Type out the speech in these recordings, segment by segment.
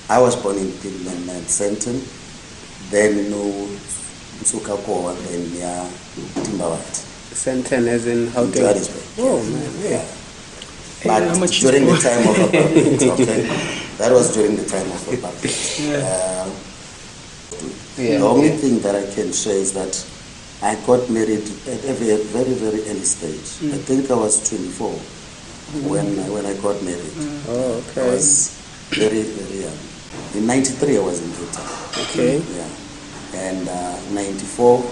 I was born in Fenton, then Sukako, then Timbawat. Fenton as in how to... Oh, man, yeah. But during the time of apartheid, okay? That was during the time of apartheid. The only thing that I can share is that I got married at a very, very early stage. I think I was 24 when I got married. Oh, okay. I was very, very young. In 93, I was in Cape Town. Okay. Yeah. And 94,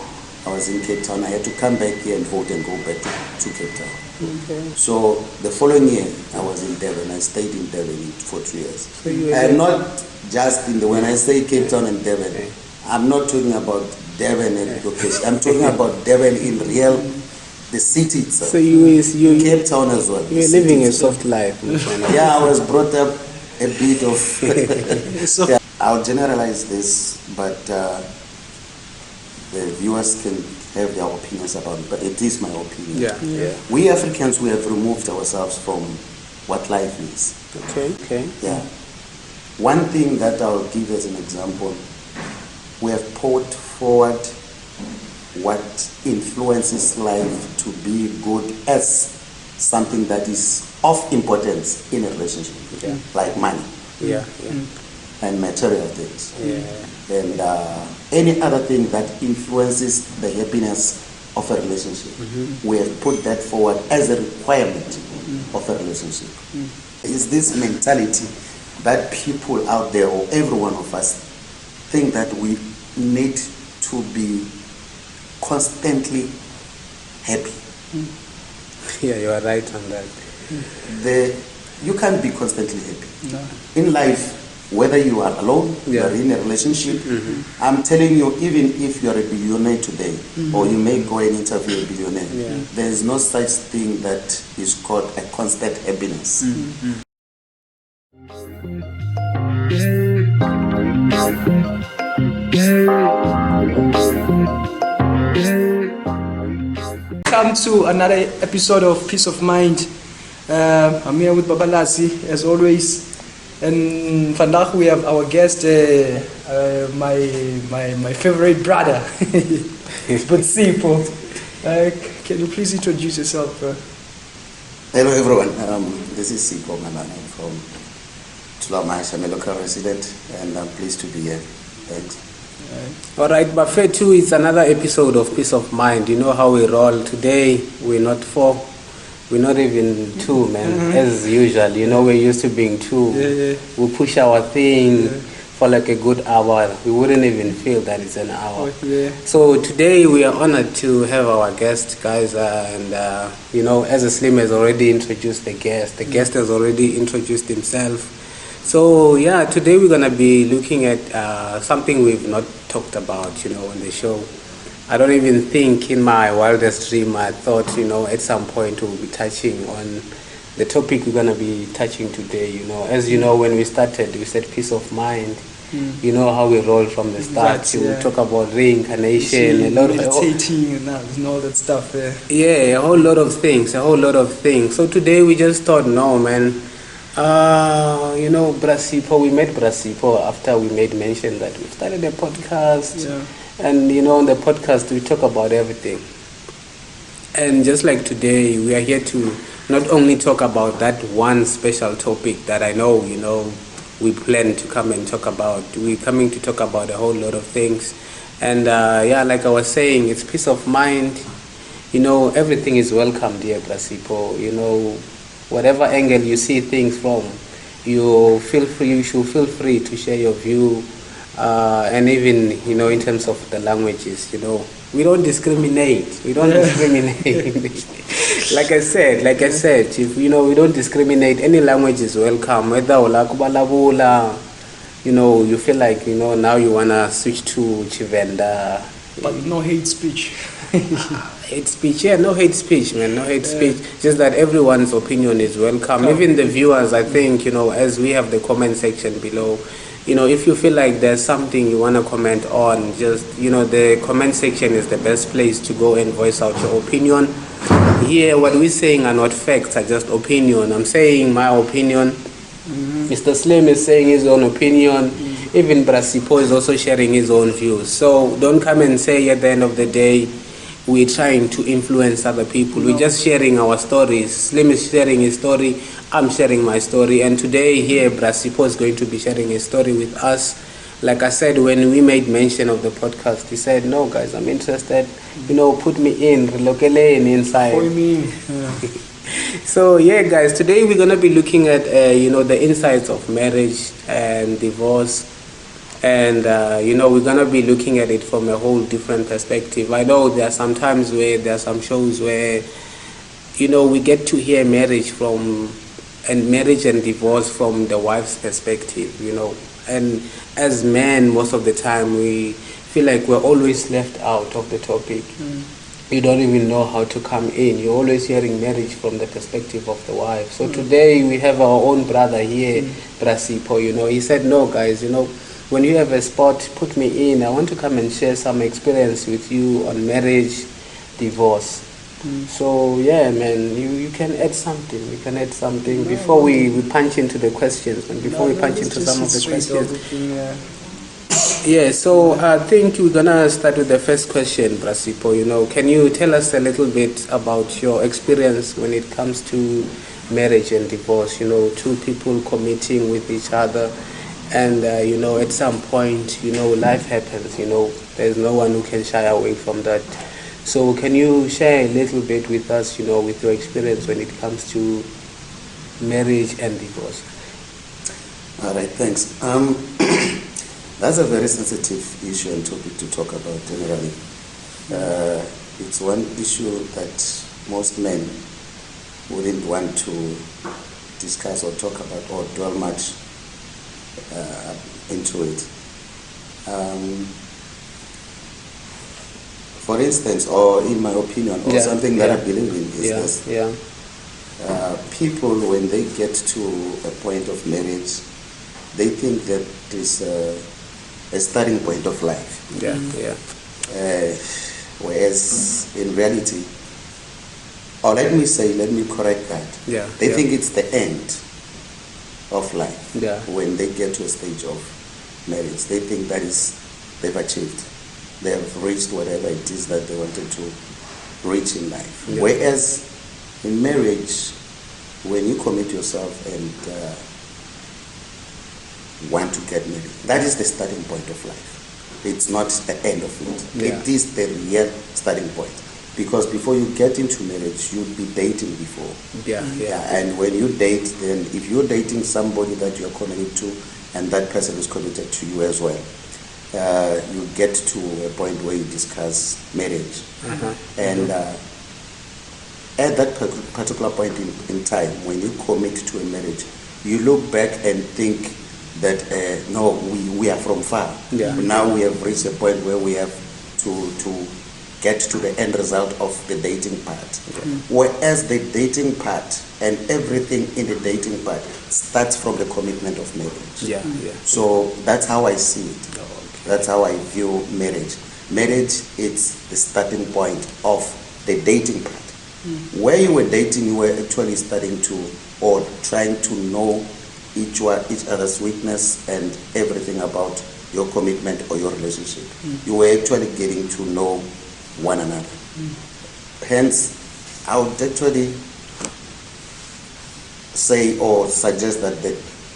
I was in Cape Town. I had to come back here and vote and go back to Cape Town. Okay. So the following year, I was in Devon. I stayed in Devon for 2 years. So you I'm not just when I say Cape Town and Devon, I'm not talking about Devon and location. I'm talking about Devon in real, the city itself. So you Cape Town as well. You're living a soft life. Yeah, I was brought up a bit of... Yeah, I'll generalize this, but the viewers can have their opinions about it, but it is my opinion. Yeah. We Africans, we have removed ourselves from what life is. Okay. Yeah. One thing that I'll give as an example, we have put forward what influences life to be good as something that is of importance in a relationship, like money and material things. And any other thing that influences the happiness of a relationship. We have put that forward as a requirement of a relationship. It's this mentality that people out there, or every one of us, think that we need to be constantly happy. Yeah, you are right on that. You can't be constantly happy. No. In life, whether you are alone, you are in a relationship, I'm telling you, even if you are a billionaire today, or you may go and interview a billionaire, there is no such thing that is called a constant happiness. Welcome to another episode of Peace of Mind. I'm here with Baba Lassy, as always. And vandaag we have our guest, my favorite brother, but Sipho. Can you please introduce yourself? Hello everyone, this is Sipho Manana from Tulamash. I'm a local resident and I'm pleased to be here. Thanks. All right, Buffet 2 is another episode of Peace of Mind. You know how we roll. Today we're not 4. We're not even 2, man, as usual. You know, we're used to being 2. We push our thing for like a good hour. We wouldn't even feel that it's an hour. So today we are honored to have our guest, guys. And, you know, as Slim has already introduced the guest has already introduced himself. So, yeah, today we're going to be looking at something we've not talked about, you know, on the show. I don't even think in my wildest dream I thought, you know, at some point we'll be touching on the topic we're going to be touching today, you know. As you know, when we started, we said peace of mind. You know how we roll from the start. We talk about reincarnation, a lot of meditating and all that stuff. Yeah, a whole lot of things. So today we just thought, no, man, you know, Sipho, we met Sipho after we made mention that we started a podcast. And, you know, on the podcast, we talk about everything. And just like today, we are here to not only talk about that one special topic that I know, you know, we plan to come and talk about. We're coming to talk about a whole lot of things. And, like I was saying, it's peace of mind. You know, everything is welcomed here, Sipho. You know, whatever angle you see things from, you should feel free to share your view. And even, you know, in terms of the languages, you know, we don't discriminate. Like I said, if, you know, we don't discriminate. Any language is welcome. Whether you know, you feel like, you know, now you wanna switch to Chivenda. But no hate speech. Hate speech, no hate speech, man, no hate speech. Just that everyone's opinion is welcome. Even the viewers, I think, you know, as we have the comment section below. You know, if you feel like there's something you want to comment on, just, you know, the comment section is the best place to go and voice out your opinion. Here, what we're saying are not facts, are just opinion. I'm saying my opinion. Mr. Slim is saying his own opinion. Even Sipho is also sharing his own views. So don't come and say at the end of the day we're trying to influence other people. We're just sharing our stories. Slim is sharing his story. I'm sharing my story. And today here, Sipho is going to be sharing his story with us. Like I said, when we made mention of the podcast, he said, no, guys, I'm interested. Put me in. Relocate inside. For me. So yeah, guys, today we're gonna be looking at the insights of marriage and divorce, and we're gonna be looking at it from a whole different perspective. I know there are some times where there are some shows where we get to hear marriage and divorce from the wife's perspective, and as men most of the time we feel like we're always left out of the topic. You don't even know how to come in. You're always hearing marriage from the perspective of the wife. So today we have our own brother here, Sipho. He said, no, guys, when you have a spot, put me in. I want to come and share some experience with you on marriage, divorce. So yeah, man, you can add something. You can add something before we punch into the questions, and before we punch into some of the questions. Yeah, so I think we're gonna start with the first question, Sipho. Can you tell us a little bit about your experience when it comes to marriage and divorce? Two people committing with each other, and at some point, life happens. There's no one who can shy away from that. So can you share a little bit with us, with your experience when it comes to marriage and divorce? All right, thanks. That's a very sensitive issue and topic to talk about generally. It's one issue that most men wouldn't want to discuss or talk about or dwell much into it. For instance, or in my opinion, or something that I believe in is this. People, when they get to a point of marriage, they think that is a starting point of life. Whereas in reality, or let me correct that. They think it's the end of life. When they get to a stage of marriage, they think that is they've achieved. They have reached whatever it is that they wanted to reach in life. Whereas in marriage, when you commit yourself and want to get married, that is the starting point of life. It's not the end of it. It is the real starting point. Because before you get into marriage, you'll be dating before. And when you date, then if you're dating somebody that you're committed to, and that person is committed to you as well, you get to a point where you discuss marriage. And at that particular point in time, when you commit to a marriage, you look back and think that no, we are from far. Now we have reached a point where we have to get to the end result of the dating part. Whereas the dating part and everything in the dating part starts from the commitment of marriage. So that's how I see it. That's how I view marriage. Marriage is the starting point of the dating part. Where you were dating, you were actually starting to or trying to know each other's weakness and everything about your commitment or your relationship. You were actually getting to know one another. Hence, I would actually say or suggest that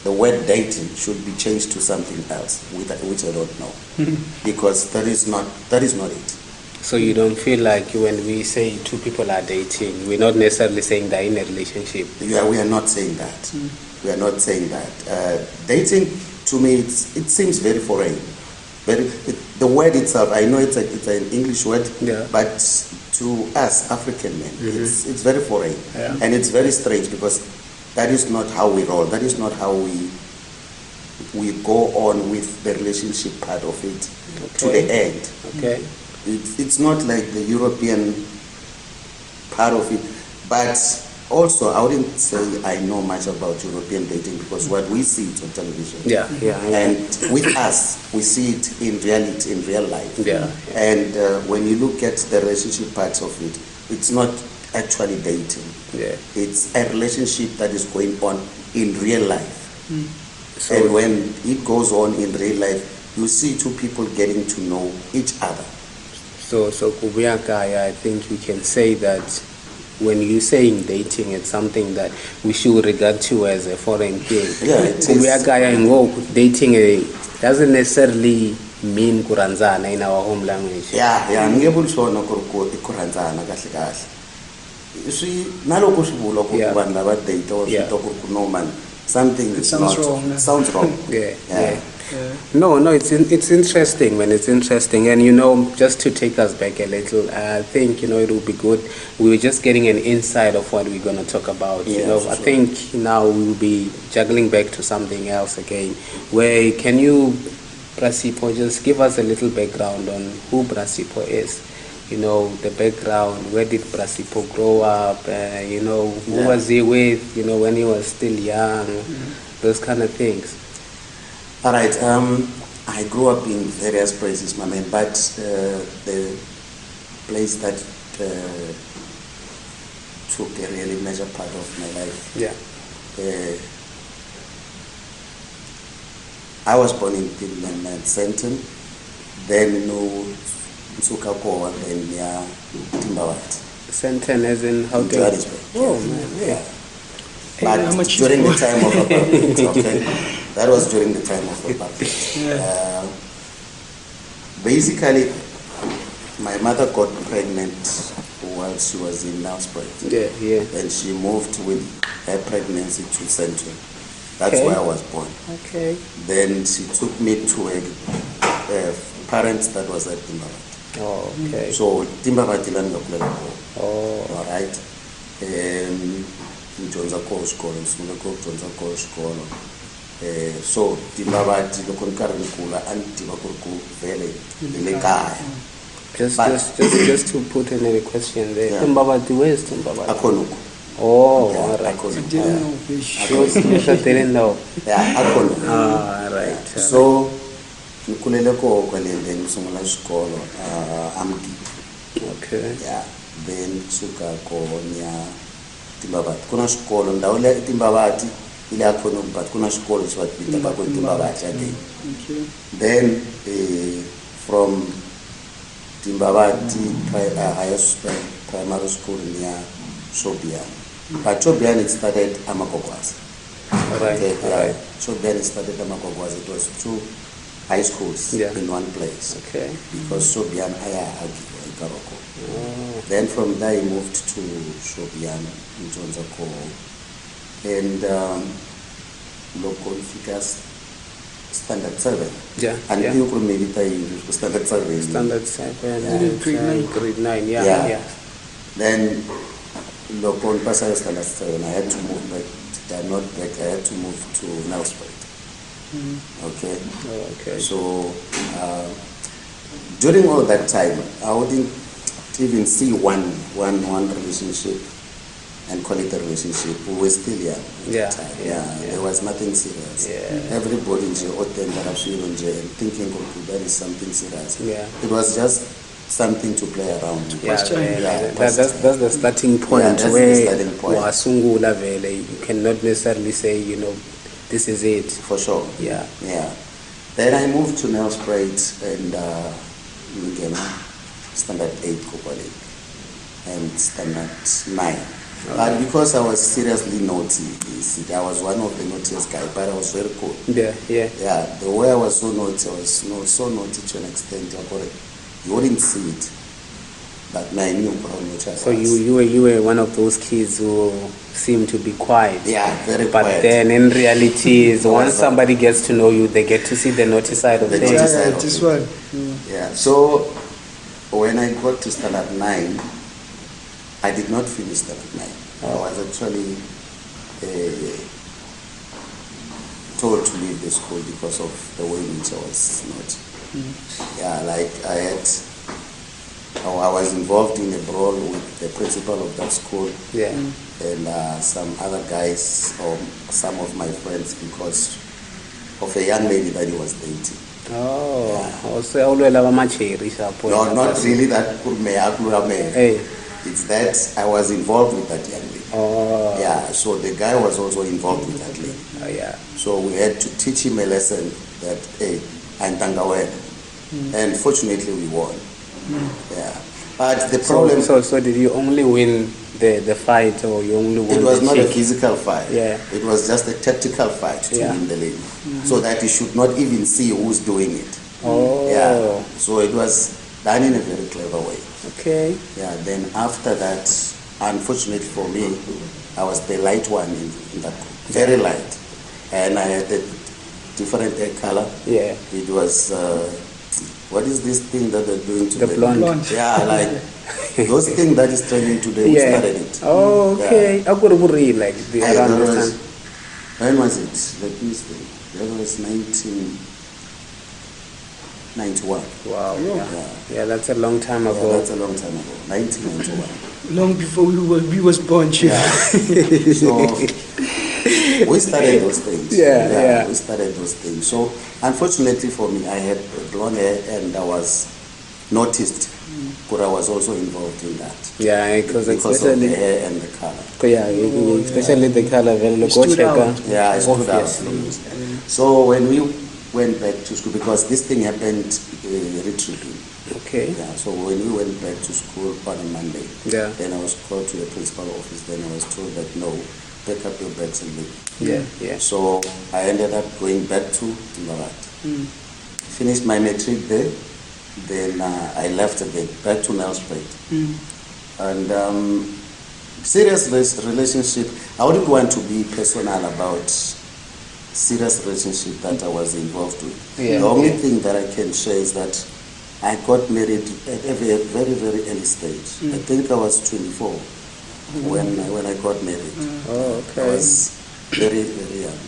the word dating should be changed to something else, which I don't know, because that is not it. So you don't feel like when we say two people are dating, we're not necessarily saying they're in a relationship? Yeah, we are not saying that. We are not saying that. Dating, to me, it seems very foreign. The word itself, I know it's an English word, but to us African men, it's very foreign, and it's very strange because that is not how we roll. That is not how we go on with the relationship part of it to the end. It's not like the European part of it, but also I wouldn't say I know much about European dating because what we see it on television. And with us, we see it in reality, in real life. And when you look at the relationship parts of it, it's not actually dating. It's a relationship that is going on in real life. So- and when it goes on in real life, you see two people getting to know each other. So kubuya kaya, I think we can say that when you're saying dating, it's something that we should regard to as a foreign thing. Yeah, it is. Kubuya kaya ngoku, dating doesn't necessarily mean kuranzana in our home language. Yeah, ngiyebula swona ku ikurandzana kahle kahle. Swi naloko swi vula ku Yeah. vanhu lava date or Yeah. swi ku no man, something It is sounds not wrong. sounds wrong. Yeah. No, it's interesting, man. It's interesting, and just to take us back a little, I think it will be good. We were just getting an insight of what we're going to talk about. Yeah, for I sure. think now we will be juggling back to something else again. Where can you, Brasipo, just give us a little background on who Brasipo is? The background. Where did Brasipo grow up? Who Yeah. was he with? When he was still young, those kind of things. All right. I grew up in various places, my man, but the place that took a really major part of my life. Yeah. I was born in Senton, then Nsukako, and then Timbawat. Senten as in how to. Johannesburg. Oh man, yeah. But how much during you the time of apartheid, okay, that was during the time of apartheid. Yeah. Basically, my mother got pregnant while she was in Nelspruit, Yeah. and she moved with her pregnancy to Central. That's Okay. where I was born. Okay. Then she took me to a parents that was at Timbabat. Oh, okay. So Timbabat ilan yokulela ko. Oh, All right. Njonza ko xikolo, sungula ko dyondza ko xikolo. So Timbabati loko ni karhi ni kula a ni tiva ku ri ku vele hi le kaya. just to put in a question there. Yeah. Timbabati, where is Timbabati? Akhonuku. Oh, Yeah, all right. I Akhonuku. didn't know fish. I didn't know. Yeah, Akhonuku. All right. So ni kulele ko kwale then ni sungula xikolo Amki. Okay. Yeah, then suka ko nya Timbabati. Kuna xikolo ndhawu le Timbabati ile Akhonuku, but kuna xikolo xi va vita va ku Timbabati again. Okay. Then from Timbabati higher school, primary school near Shobian. But Shobian it started Amakogwazi. All right. All right. Shobian it started Amakogwazi. It was two high schools in one place. Okay. Because Shobian Aya Agi Karoko. Oh. Then from there he moved to Shobian in Jonzako. And local figures standard 7. Yeah. And Yeah. you could maybe tell you standard 7. Standard 7. Yeah. Grade 9. Grade 9. Yeah. Yeah. Yeah. Then local passing standard 7, I had to move back. Not back. I had to move to Nelspruit. Okay. Oh, okay. So during all that time, I wouldn't even see one relationship and call it a relationship. We were still young at Yeah, the time. yeah. There was nothing serious. Yeah. Everybody in jail, and thinking that is something serious. Yeah. It was just something to play around. Yeah, Question. vele. Yeah, That's the starting point Yeah, that's the where starting point. wasungula vele. You cannot necessarily say, this is it. For sure. Yeah. Yeah. Then I moved to Nelspruit and standard 8 Kopalik and standard 9. But because I was seriously naughty, I was one of the naughtiest guys, but I was very cool. Yeah. Yeah, the way I was so naughty, I was so naughty to an extent, you wouldn't see it. But I knew how naughty I was. So you were one of those kids who seem to be quiet. Yeah, very But quiet. then in reality, is once Was, somebody gets to know you, they get to see the naughty side of The things. naughty side of this it. one. Yeah, so when I got to standard 9, I did not finish standard 9. I was actually told to leave the school because of the way in which I was not. Yeah, like I was involved in a brawl with the principal of that school Yeah. and some other guys or some of my friends because of a young lady that he was dating. Oh, so alwela bamacheri shapo. No, not really that kurme. Hey. It's that I was involved with that young lady. Oh. Yeah, so the guy was also involved with that lady. Yeah. So we had to teach him a lesson that, hey, antangawena. And fortunately we won. Yeah. But the problem... So did you only win the fight, or you only won It was the not chick? a physical fight. Yeah. It was just a tactical fight to win the lane. So that you should not even see who's doing it. Oh. Yeah. So it was done in a very clever way. Okay. Yeah. Then after that, unfortunately for me, I was the light one in that group. Very light. And I had a different hair color. Yeah. It was... what is this thing that they're doing today? The blonde. Yeah, like those things that is trending today. We started it. Oh, okay. I could read like the around this time. When was it? Let me see. That was 1991. Wow. Yeah. Yeah, that's a long time Yeah, ago. that's a long time ago. 1991. Long before we was born, Chief. Yeah. So we started those things. Yeah. We started those things. So unfortunately for me, I had blonde hair and I was noticed, but I was also involved in that. Yeah, because Because of especially the hair and the color. especially the color, very You stood out. Yeah, I stood out. Obviously. So when we went back to school, because this thing happened retrieving. Okay. Yeah, so when we went back to school on a Monday, Yeah. then I was called to the principal office. Then I was told that no, pack up your bags and leave. Yeah. So I ended up going back to Larat. Finished my matric there. Then I left again, back to Nelspruit. And serious relationship, I wouldn't want to be personal about serious relationship that I was involved with. Yeah. The only thing that I can share is that I got married at a very, very early stage. I think I was 24 when I got married. Oh, I okay. was very, very young.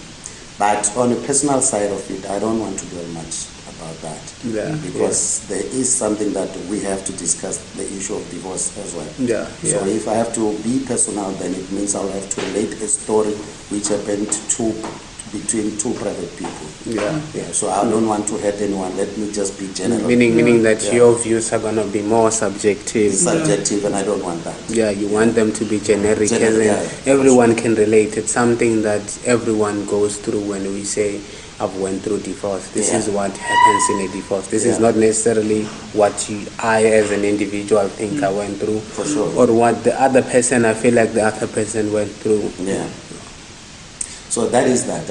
But on the personal side of it, I don't want to dwell much about that. Yeah. Because there is something that we have to discuss, the issue of divorce as well. Yeah. So if I have to be personal, then it means I'll have to relate a story which happened between two private people. Yeah. So I don't want to hurt anyone. Let me just be general. Meaning that your views are gonna be more subjective. Subjective, and I don't want that. Yeah, you want them to be generic, and then Yeah. everyone can relate. It's something that everyone goes through when we say, I've went through divorce. This is what happens in a divorce. This is not necessarily what I as an individual think I went through. For sure. Or what the other person, I feel like the other person went through. Yeah. So that is that.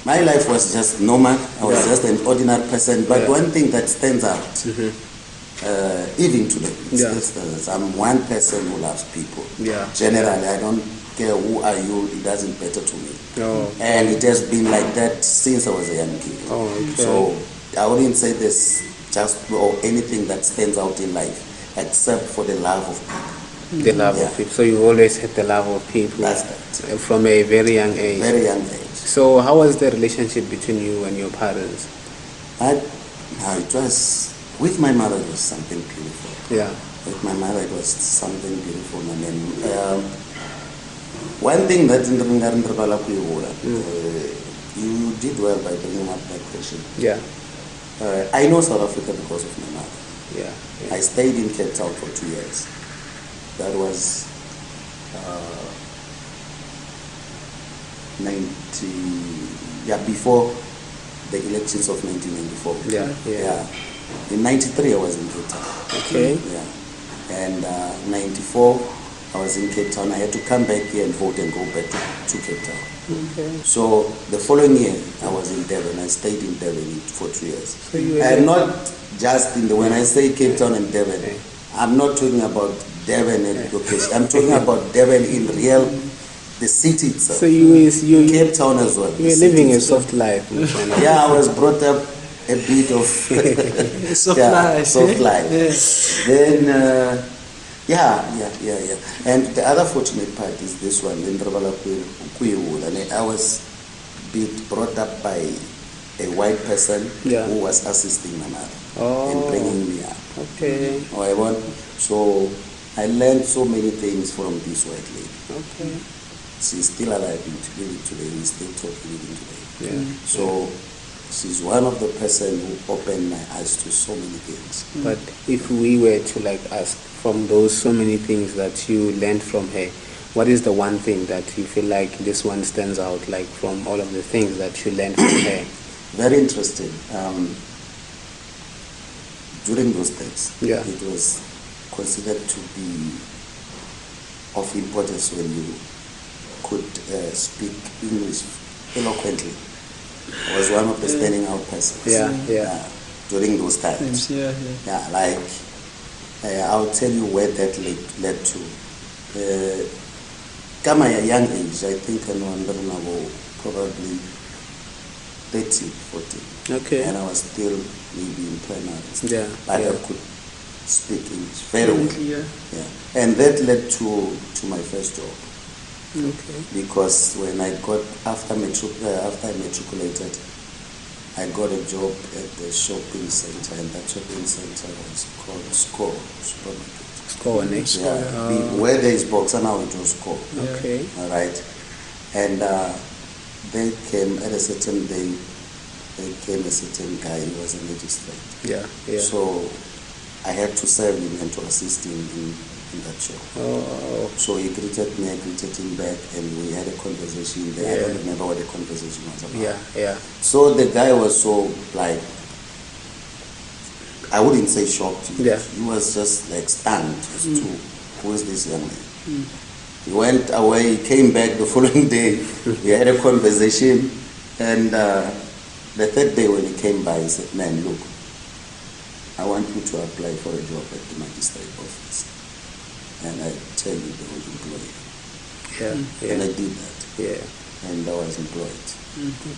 My life was just normal. I was just an ordinary person. But one thing that stands out, even today, is I'm one person who loves people. Yeah. Generally, I don't care who are you. It doesn't matter to me. Oh. And it has been like that since I was a young kid. Oh, okay. So I wouldn't say there's just or anything that stands out in life except for the love of people. The love of people. So you always had the love of people. That's that. From a very young age. Very young age. So how was the relationship between you and your parents? It was, with my mother, it was something beautiful. Yeah. With my mother, it was something beautiful. And then one thing that you did well by bringing up that question. Yeah. I know South Africa because of my mother. Yeah. I stayed in Cape Town for 2 years. That was before the elections of 1994. Yeah. In 93, I was in Cape Town. Okay. Yeah. And 94, I was in Cape Town. I had to come back here and vote and go back to Cape Town. Okay. So the following year, I was in Durban. I stayed in Durban for 3 years. So you were and not just in when I say Cape Town and Durban, I'm not talking about Durban and location. I'm talking about Durban in real, the city itself. So you Cape Town as well. You were living a soft life. Yeah, I was brought up a bit of soft life. Soft life. Then and the other fortunate part is this one in and I was brought up by a white person who was assisting my mother and bringing me up. Okay. So I learned so many things from this white lady. Okay. She's still alive even today. We still talk even today. Yeah. So she's one of the person who opened my eyes to so many things. But if we were to ask from those so many things that you learned from her, what is the one thing that you feel like this one stands out, like from all of the things that you learned from her? Very interesting. During those days, Yeah. it was considered to be of importance when you could speak English eloquently. I was one of the standing out persons. Yeah. During those times. Yeah. Yeah, like I'll tell you where that led to. Come at a young age, I think I know probably 13, 14. Okay. And I was still maybe in primary. Yeah, But yeah. I could speak English very well. Yeah. Yeah. And that led to my first job. Okay. Because when I got, after I matriculated, I got a job at the shopping center, and that shopping center was called Score Supermarket. Score next. Yeah. Where there is Boxer now, it was Score. Okay. All right. And they came at a certain day, there came a certain guy, he was a magistrate. Yeah. So I had to serve him and to assist him in that show. Oh. So he greeted me, I greeted him back, and we had a conversation there. I don't remember what the conversation was about. Yeah. So the guy was so, like, I wouldn't say shocked. Yeah. He was just like stunned as to who is this young man. He went away, he came back the following day, we had a conversation, and the third day when he came by, he said, man, look, I want you to apply for a job at the magistrate office. And I tell you, they will employ you. Yeah. And I did that. Yeah. And I was employed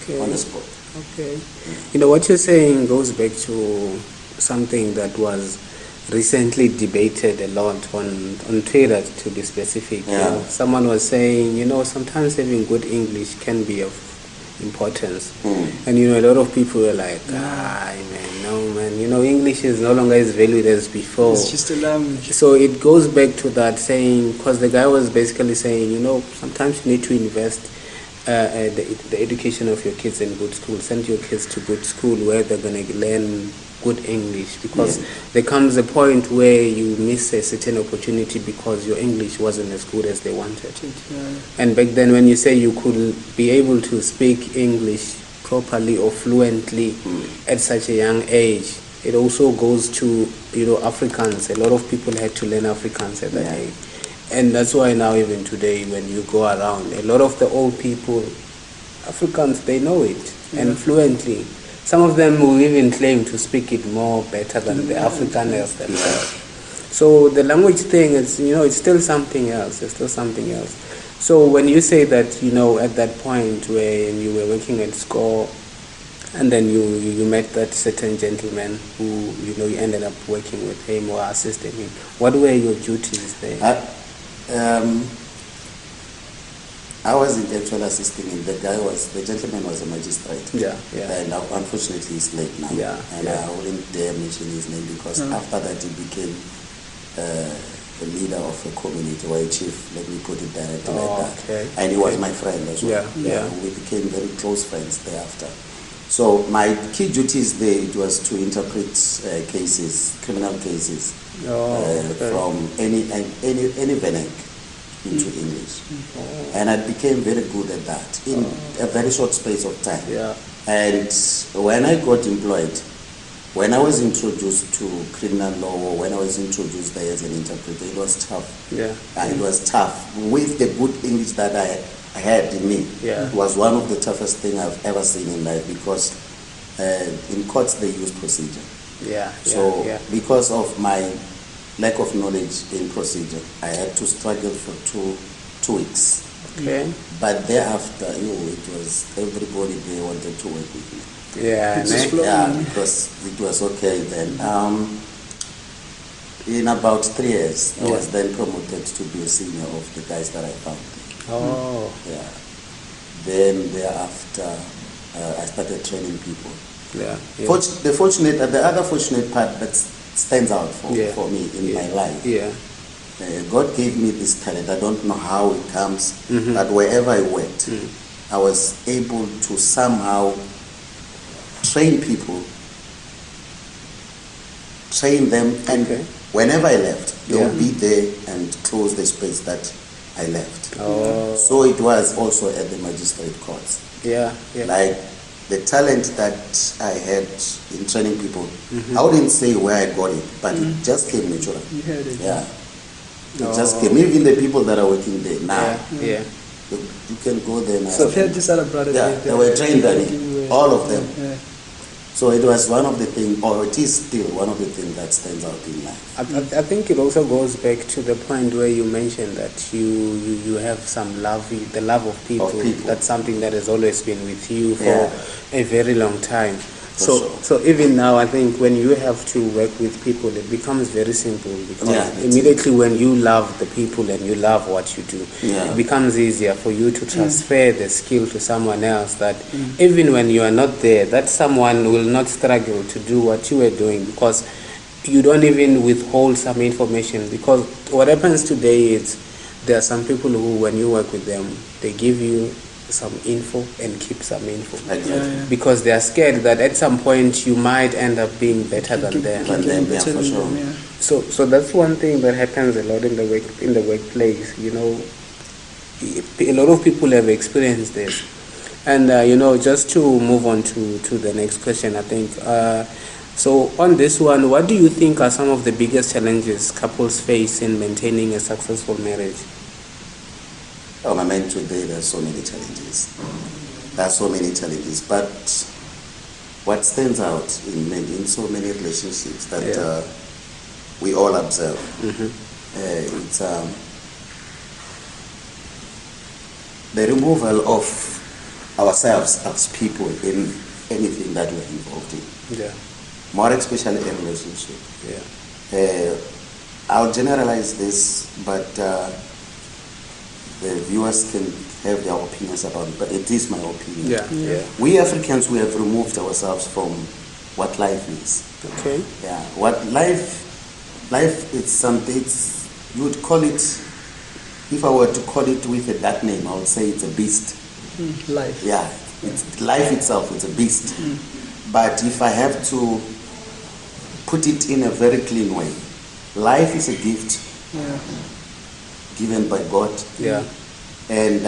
Okay. on the spot. Okay. You know, what you're saying goes back to something that was recently debated a lot on Twitter, to be specific. You Yeah. know, someone was saying, you know, sometimes having good English can be of importance. And, you know, a lot of people were like, no, man, you know, English is no longer as valued as before. It's just a language. So it goes back to that saying, because the guy was basically saying, you know, sometimes you need to invest the education of your kids in good school. Send your kids to good school where they're going to learn good English, because there comes a point where you miss a certain opportunity because your English wasn't as good as they wanted. And back then, when you say you could be able to speak English properly or fluently at such a young age, it also goes to, you know, Africans. A lot of people had to learn Afrikaans at that age. And that's why now, even today, when you go around, a lot of the old people, Africans, they know it and fluently. Some of them will even claim to speak it more better than the Afrikaners themselves. So the language thing is, you know, it's still something else. It's still something else. So when you say that, you know, at that point where you were working at SCORE, and then you met that certain gentleman who, you know, you ended up working with him or assisting him, what were your duties there? I wasn't actually assisting him. The gentleman was a magistrate. Yeah. And unfortunately he's late now. I wouldn't dare mention his name because after that he became the leader of a community, or a chief, let me put it directly like that. Okay. And he was my friend as well. We became very close friends thereafter. So my key duties there, it was to interpret criminal cases, from any vernac into English. And I became very good at that in a very short space of time. And when I got employed, when I was introduced to criminal law, or when I was introduced there as an interpreter, it was tough. It was tough. With the good English that I had in me, it was one of the toughest things I've ever seen in life, because in courts they use procedure. Because of my lack of knowledge in procedure, I had to struggle for two weeks. But thereafter, it was everybody they wanted to work with me. Because it was okay then. In about 3 years, I was then promoted to be a senior of the guys that I found. Then thereafter, I started training people. The other fortunate part that stands out for me in my life. God gave me this talent. I don't know how it comes, but wherever I went, I was able to somehow train people, train them, and whenever I left, they would be there and close the space that I left. Oh. So it was also at the magistrate courts. Yeah. Like the talent that I had in training people, Mm-hmm. I wouldn't say where I got it, but it just came naturally. You had it. Yeah. It just came. Even the people that are working there now, Yeah. you can go there now. So I've had this other brother. Yeah, they were trained on it, all of them. Yeah. So it was one of the things, or it is still one of the things that stands out in life. I think it also goes back to the point where you mentioned that you have some love, the love of people. That's something that has always been with you for a very long time. So even now, I think when you have to work with people, it becomes very simple because immediately when you love the people and you love what you do, it becomes easier for you to transfer the skill to someone else that even when you are not there, that someone will not struggle to do what you are doing because you don't even withhold some information. Because what happens today is there are some people who, when you work with them, they give you some info and keep some info because they are scared that at some point you might end up being better than them. For sure. So that's one thing that happens a lot in the workplace. You know, a lot of people have experienced this, and just to move on to the next question, I think. So on this one, what do you think are some of the biggest challenges couples face in maintaining a successful marriage? Oh, my man, today there are so many challenges. But what stands out in so many relationships that we all observe, it's the removal of ourselves as people in anything that we're involved in. Yeah. More especially in relationship. Yeah. I'll generalize this, but the viewers can have their opinions about it, but it is my opinion. Yeah. We Africans, we have removed ourselves from what life is. Okay. Yeah. What life is something, you would call it, if I were to call it with a dark name, I would say it's a beast. Life. Yeah. It's life itself, it's a beast. But if I have to put it in a very clean way, life is a gift given by God. Yeah. And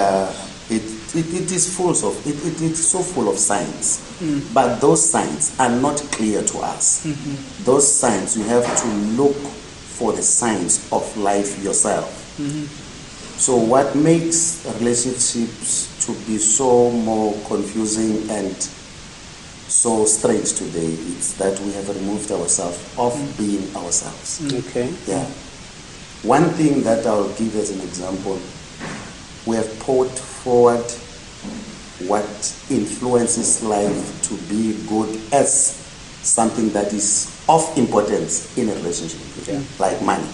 it is full of it's so full of signs. But those signs are not clear to us. Those signs, you have to look for the signs of life yourself. So what makes relationships to be so more confusing and so strange today is that we have removed ourselves of being ourselves. Okay. Yeah. One thing that I'll give as an example, we have put forward what influences life to be good as something that is of importance in a relationship, like money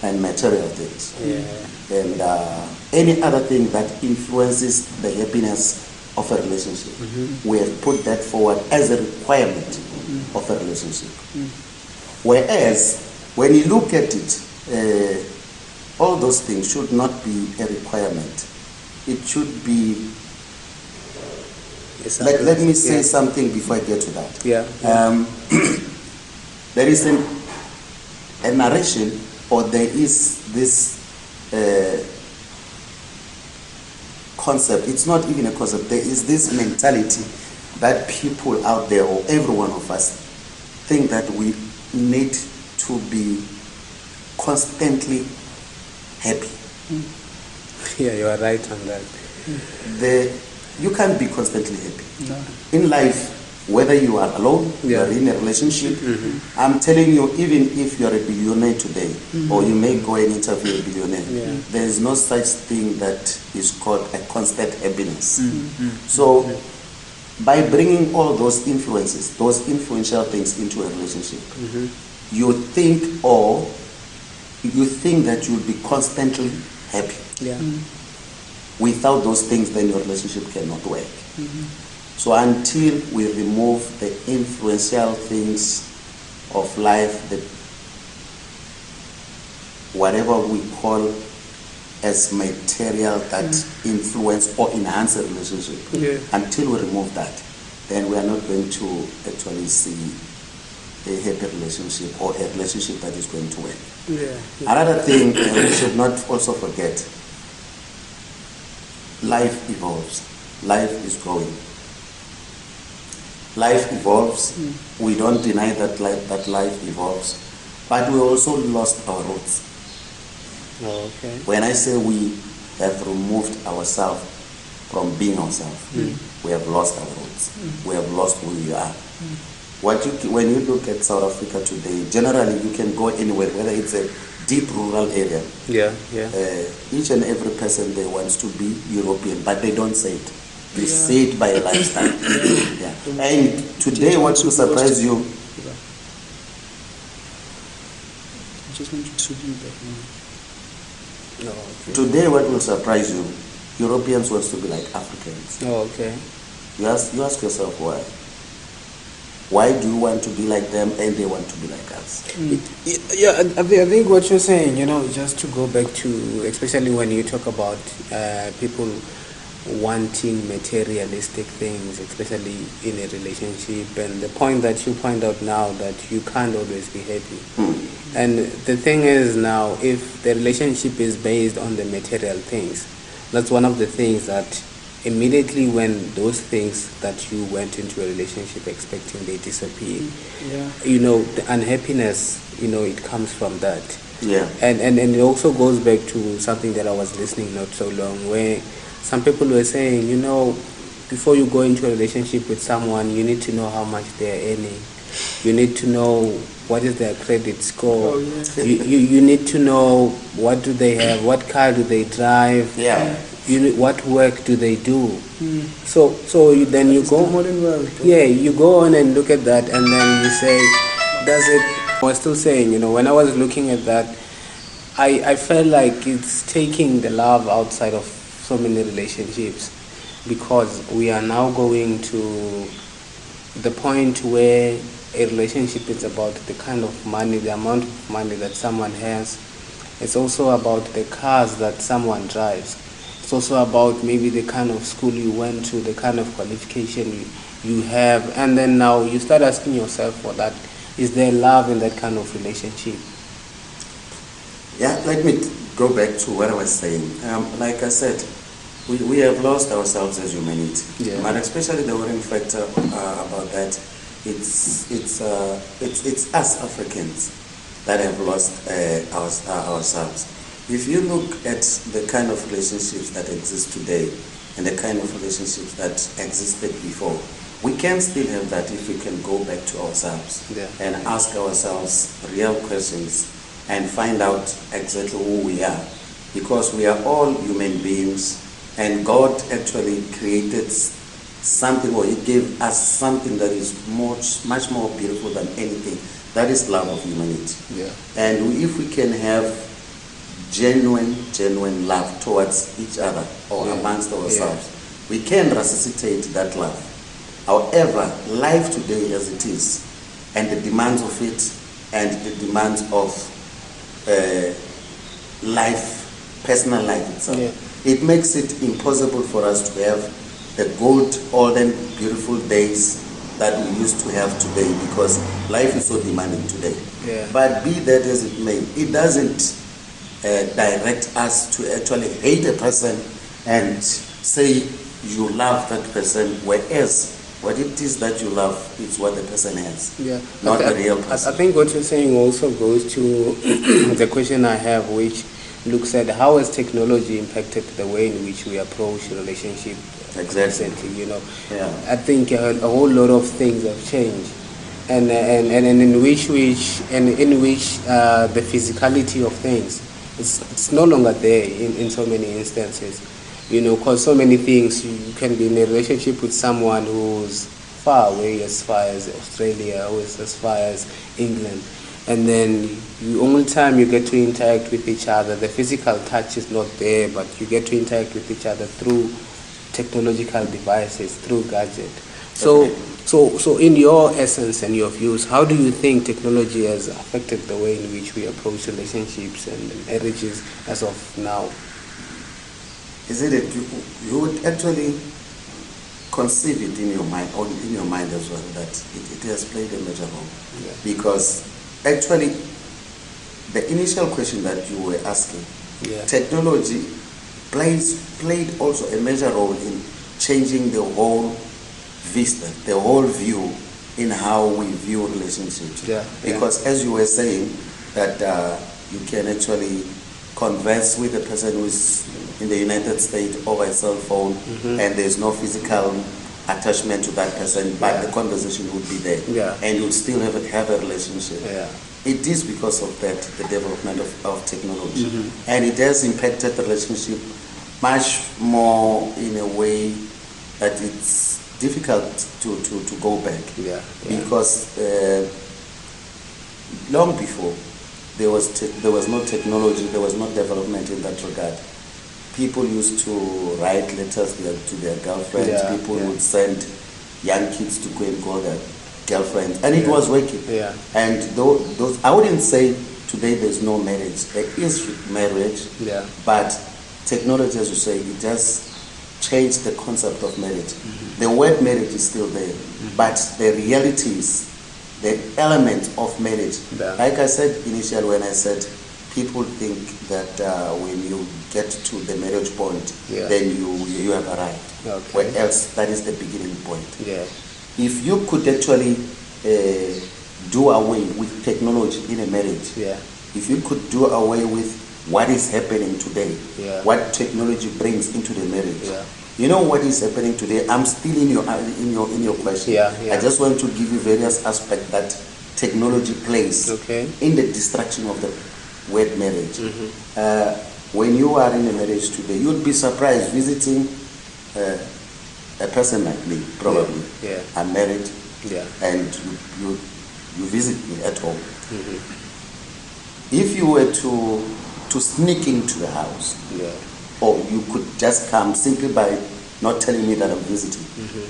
and material things. And any other thing that influences the happiness of a relationship. We have put that forward as a requirement of a relationship. Whereas, when you look at it, all those things should not be a requirement. It should be... Let me say something before I get to that. There is a narration, or there is this concept. It's not even a concept. There is this mentality that people out there, or every one of us, think that we need to be constantly happy. Yeah, you are right on that. You can't be constantly happy. No. In life, whether you are alone, you are in a relationship, I'm telling you, even if you are a billionaire today, or you may go and interview a billionaire, there is no such thing that is called a constant happiness. So, by bringing all those influences, those influential things into a relationship, you think that you'll be constantly happy. Without those things, then your relationship cannot work. So until we remove the influential things of life, whatever we call as material that influence or enhance a relationship, until we remove that, then we are not going to actually see a happy relationship or a relationship that is going to work. Yeah. Another thing we should not also forget, life evolves. Life is growing. Life evolves. We don't deny that life evolves. But we also lost our roots. Oh, okay. When I say we have removed ourselves from being ourselves, we have lost our roots. We have lost who we are. When you look at South Africa today, generally you can go anywhere, whether it's a deep rural area. Yeah. Each and every person there wants to be European, but they don't say it. They say it by a lifestyle. Yeah. And today, what will surprise you? Just need to do that. Oh, okay. Today, what will surprise you? Europeans want to be like Africans. Oh, okay. You ask yourself why. Why do you want to be like them and they want to be like us? Yeah, I think what you're saying, just to go back to, especially when you talk about people wanting materialistic things, especially in a relationship, and the point that you point out now that you can't always be happy. And the thing is now, if the relationship is based on the material things, that's one of the things that immediately when those things that you went into a relationship expecting, they disappear. The unhappiness, it comes from that. Yeah. And it also goes back to something that I was listening not so long, where some people were saying, before you go into a relationship with someone, you need to know how much they're earning. You need to know what is their credit score. Oh, yeah. You need to know what do they have, what car do they drive. Yeah. What work do they do? So then you go. The modern world. Yeah, you go on and look at that, and then you say, does it? I was still saying, when I was looking at that, I felt like it's taking the love outside of so many relationships, because we are now going to the point where a relationship is about the kind of money, the amount of money that someone has. It's also about the cars that someone drives. It's also about maybe the kind of school you went to, the kind of qualification you have, and then now you start asking yourself for that. Is there love in that kind of relationship? Yeah, let me go back to what I was saying. Like I said, we have lost ourselves as humanity. Yeah. But especially the worrying factor about that, it's us Africans that have lost ourselves. If you look at the kind of relationships that exist today and the kind of relationships that existed before, we can still have that if we can go back to ourselves and ask ourselves real questions and find out exactly who we are. Because we are all human beings, and God actually created something, or He gave us something that is much more beautiful than anything. That is love of humanity. Yeah. And if we can have genuine love towards each other or amongst ourselves, we can resuscitate that love. However, life today as it is, and the demands of it, and the demands of life, personal life itself, it makes it impossible for us to have the good, olden, beautiful days that we used to have today, because life is so demanding today. Yeah. But be that as it may, it doesn't direct us to actually hate a person and say you love that person, whereas what it is that you love is what the person has, not the real person. I think what you're saying also goes to the question I have, which looks at how has technology impacted the way in which we approach a relationship. Exactly. Recently, I think a whole lot of things have changed, and in which the physicality of things, it's no longer there in so many instances. Because so many things, you can be in a relationship with someone who's far away, as far as Australia, or as far as England, and then the only time you get to interact with each other, the physical touch is not there, but you get to interact with each other through technological devices, through gadgets. So in your essence and your views, how do you think technology has affected the way in which we approach relationships and marriages as of now? Is it that you would actually conceive it in your mind, or in your mind as well, that it has played a major role. Yeah. Because actually, the initial question that you were asking, Yeah. technology played also a major role in changing the whole vista, the whole view in how we view relationships. Yeah, yeah. Because as you were saying, that you can actually converse with a person who is in the United States over a cell phone, and there's no physical attachment to that person, but Yeah. the conversation would be there, Yeah. and you'd still have a relationship. Yeah. It is because of that, the development of technology, and it has impacted the relationship much more in a way that it's difficult to go back. Yeah, yeah. Because long before there was no technology, there was no development in that regard. People used to write letters to their girlfriends. Yeah, People yeah. would send young kids to go and call their girlfriends, and it Yeah. was working. Yeah. And those I wouldn't say today there's no marriage. There is marriage, Yeah. but technology, as you say, it has changed the concept of marriage. The word marriage is still there, but the realities, the element of marriage, Yeah. like I said initially when I said people think that when you get to the marriage point, Yeah. then you have arrived. Okay. Where else, that is the beginning point. Yeah. If you could actually do away with technology in a marriage, Yeah. if you could do away with what is happening today, Yeah. what technology brings into the marriage. Yeah. You know what is happening today? I'm still in your question. Yeah, yeah. I just want to give you various aspects that technology plays Okay. in the destruction of the word marriage. When you are in a marriage today, you'd be surprised visiting a person like me, probably. Yeah. I'm married, Yeah. and you visit me at home. If you were to sneak into the house, Yeah. or you could just come simply by not telling me that I'm visiting,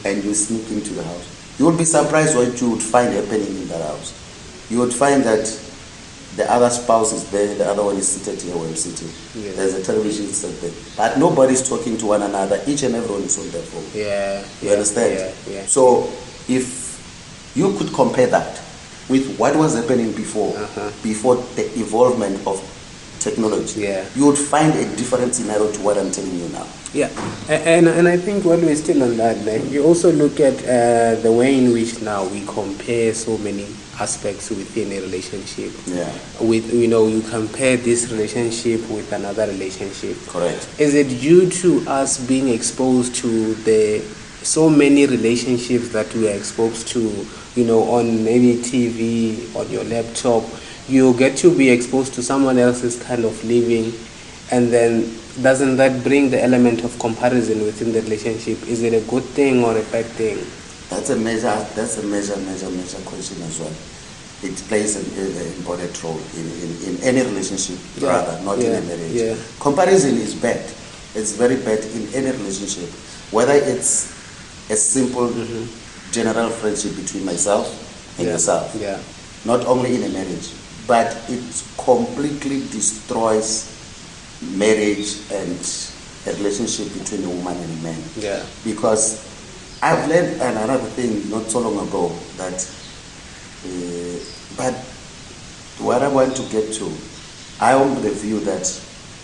and you sneak into the house, you would be surprised what you would find happening in that house. You would find that the other spouse is there, the other one is seated here where I'm sitting. Yeah. There's a television set there. But nobody's talking to one another. Each and everyone is on their phone. Yeah. You Yeah. understand? Yeah. Yeah. So if you could compare that with what was happening before, before the evolvement of technology, Yeah. you would find a different scenario to what I'm telling you now. Yeah, and I think while we're still on that, like, you also look at the way in which now we compare so many aspects within a relationship. Yeah. With, you compare this relationship with another relationship. Correct. Is it due to us being exposed to the so many relationships that we are exposed to, on maybe TV, on your laptop? You get to be exposed to someone else's kind of living, and then doesn't that bring the element of comparison within the relationship? Is it a good thing or a bad thing? That's a major question as well. It plays an important role in any relationship, Yeah. rather, not in Yeah. a marriage. Yeah. Comparison is bad. It's very bad in any relationship, whether it's a simple general friendship between myself and Yeah. yourself. Yeah. Not only in a marriage, but it completely destroys marriage and a relationship between a woman and a man. Yeah. Because I've learned another thing not so long ago that, but what I want to get to, I am of the view that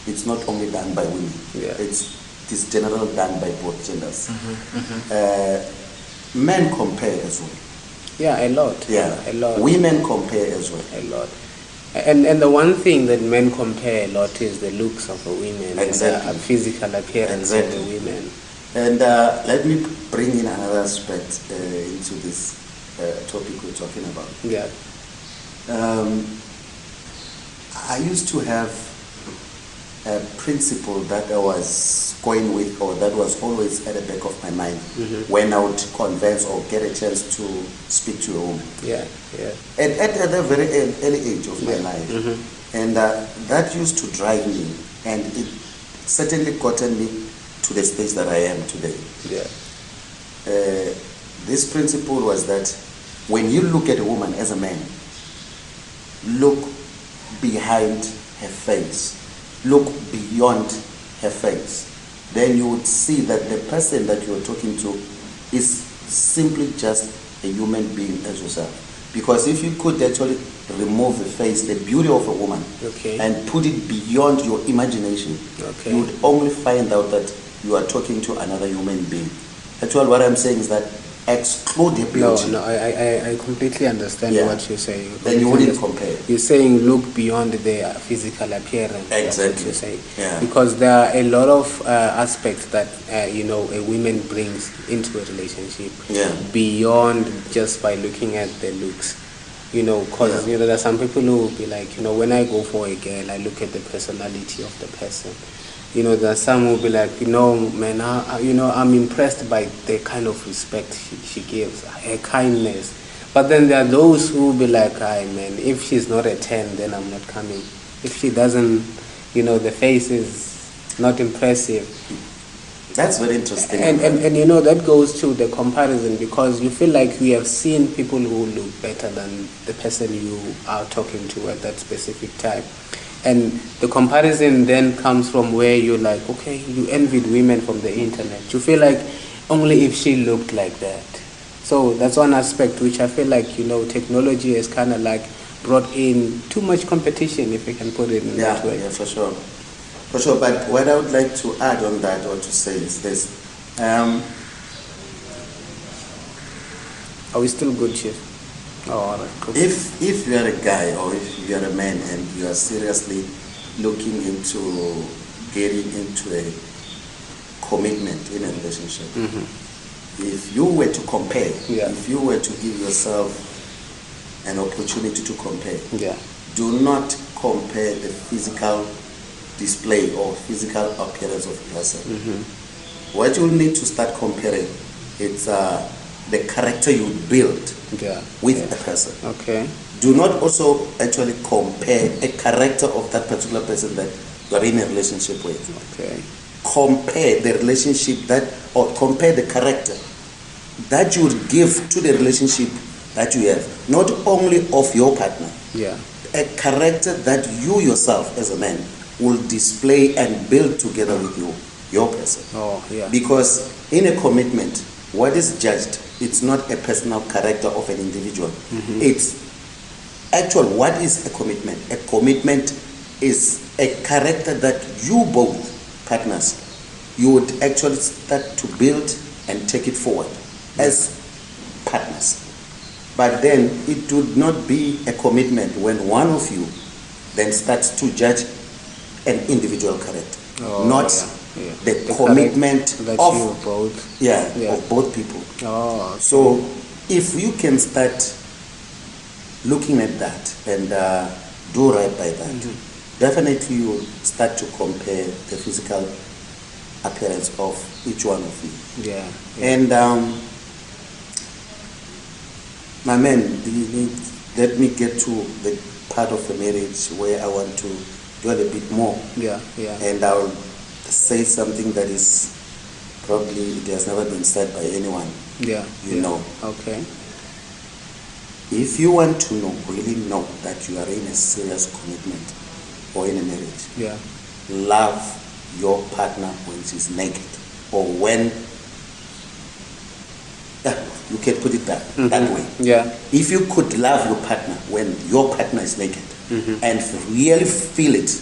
it's not only done by women. Yeah. It is generally done by both genders. Men compare as well. Yeah, a lot. Yeah, A lot. women compare as well. A lot. And the one thing that men compare a lot is the looks of the women, Exactly. and the physical appearance of Exactly. the women. And let me bring in another aspect into this topic we're talking about. Yeah. I used to have a principle that I was going with, or that was always at the back of my mind when I would converse or get a chance to speak to a woman. Yeah. Yeah. And at a very early age of my Yeah. life. And that used to drive me, and it certainly gotten me to the stage that I am today. Yeah. This principle was that when you look at a woman as a man, look behind her face, look beyond her face. Then you would see that the person that you're talking to is simply just a human being as yourself. Because if you could actually remove the face, the beauty of a woman, Okay. and put it beyond your imagination, Okay. you would only find out that you are talking to another human being. Actually, what I'm saying is that exclude the beauty. No, I completely understand Yeah. what you're saying. Then you wouldn't compare. You're saying look beyond their physical appearance. That's what Exactly. you're saying. Yeah. Because there are a lot of aspects that a woman brings into a relationship. Yeah. Beyond just by looking at the looks. Because Yeah. there are some people who will be like, when I go for a girl, I look at the personality of the person. There are some who will be like, man, I'm impressed by the kind of respect she gives, her kindness. But then there are those who will be like, man, if she's not a 10, then I'm not coming. If she doesn't, the face is not impressive. That's very interesting. And that goes to the comparison, because you feel like we have seen people who look better than the person you are talking to at that specific time. And the comparison then comes from where you're like, okay, you envied women from the internet. You feel like only if she looked like that. So that's one aspect which I feel like, technology has kind of like brought in too much competition, if we can put it in that way. Yeah, for sure. For sure, but what I would like to add on that or to say is this. Are we still good, Chief? Oh, all right, cool. If you are a guy or if you are a man and you are seriously looking into getting into a commitment in a relationship, if you were to compare, if you were to give yourself an opportunity to compare, do not compare the physical display or physical appearance of a person. What you need to start comparing is the character you build with a person. Okay. Do not also actually compare a character of that particular person that you are in a relationship with. Okay. Compare the relationship or compare the character that you would give to the relationship that you have, not only of your partner. Yeah. A character that you yourself as a man will display and build together with your person. Oh, yeah. Because in a commitment, what is judged, it's not a personal character of an individual. It's actual, what is a commitment? A commitment is a character that you both partners, you would actually start to build and take it forward as partners. But then it would not be a commitment when one of you then starts to judge an individual character, not the commitment that of you both. of both people. Oh, okay. So if you can start looking at that and do right by that, definitely you will start to compare the physical appearance of each one of you. Yeah. And my man, let me get to the part of the marriage where I want to dwell a bit more. Yeah. And I'll say something that is probably it has never been said by anyone. You know. Okay. If you want to really know that you are in a serious commitment or in a marriage, love your partner when she's naked or when you can put it that way. Yeah. If you could love your partner when your partner is naked and really feel it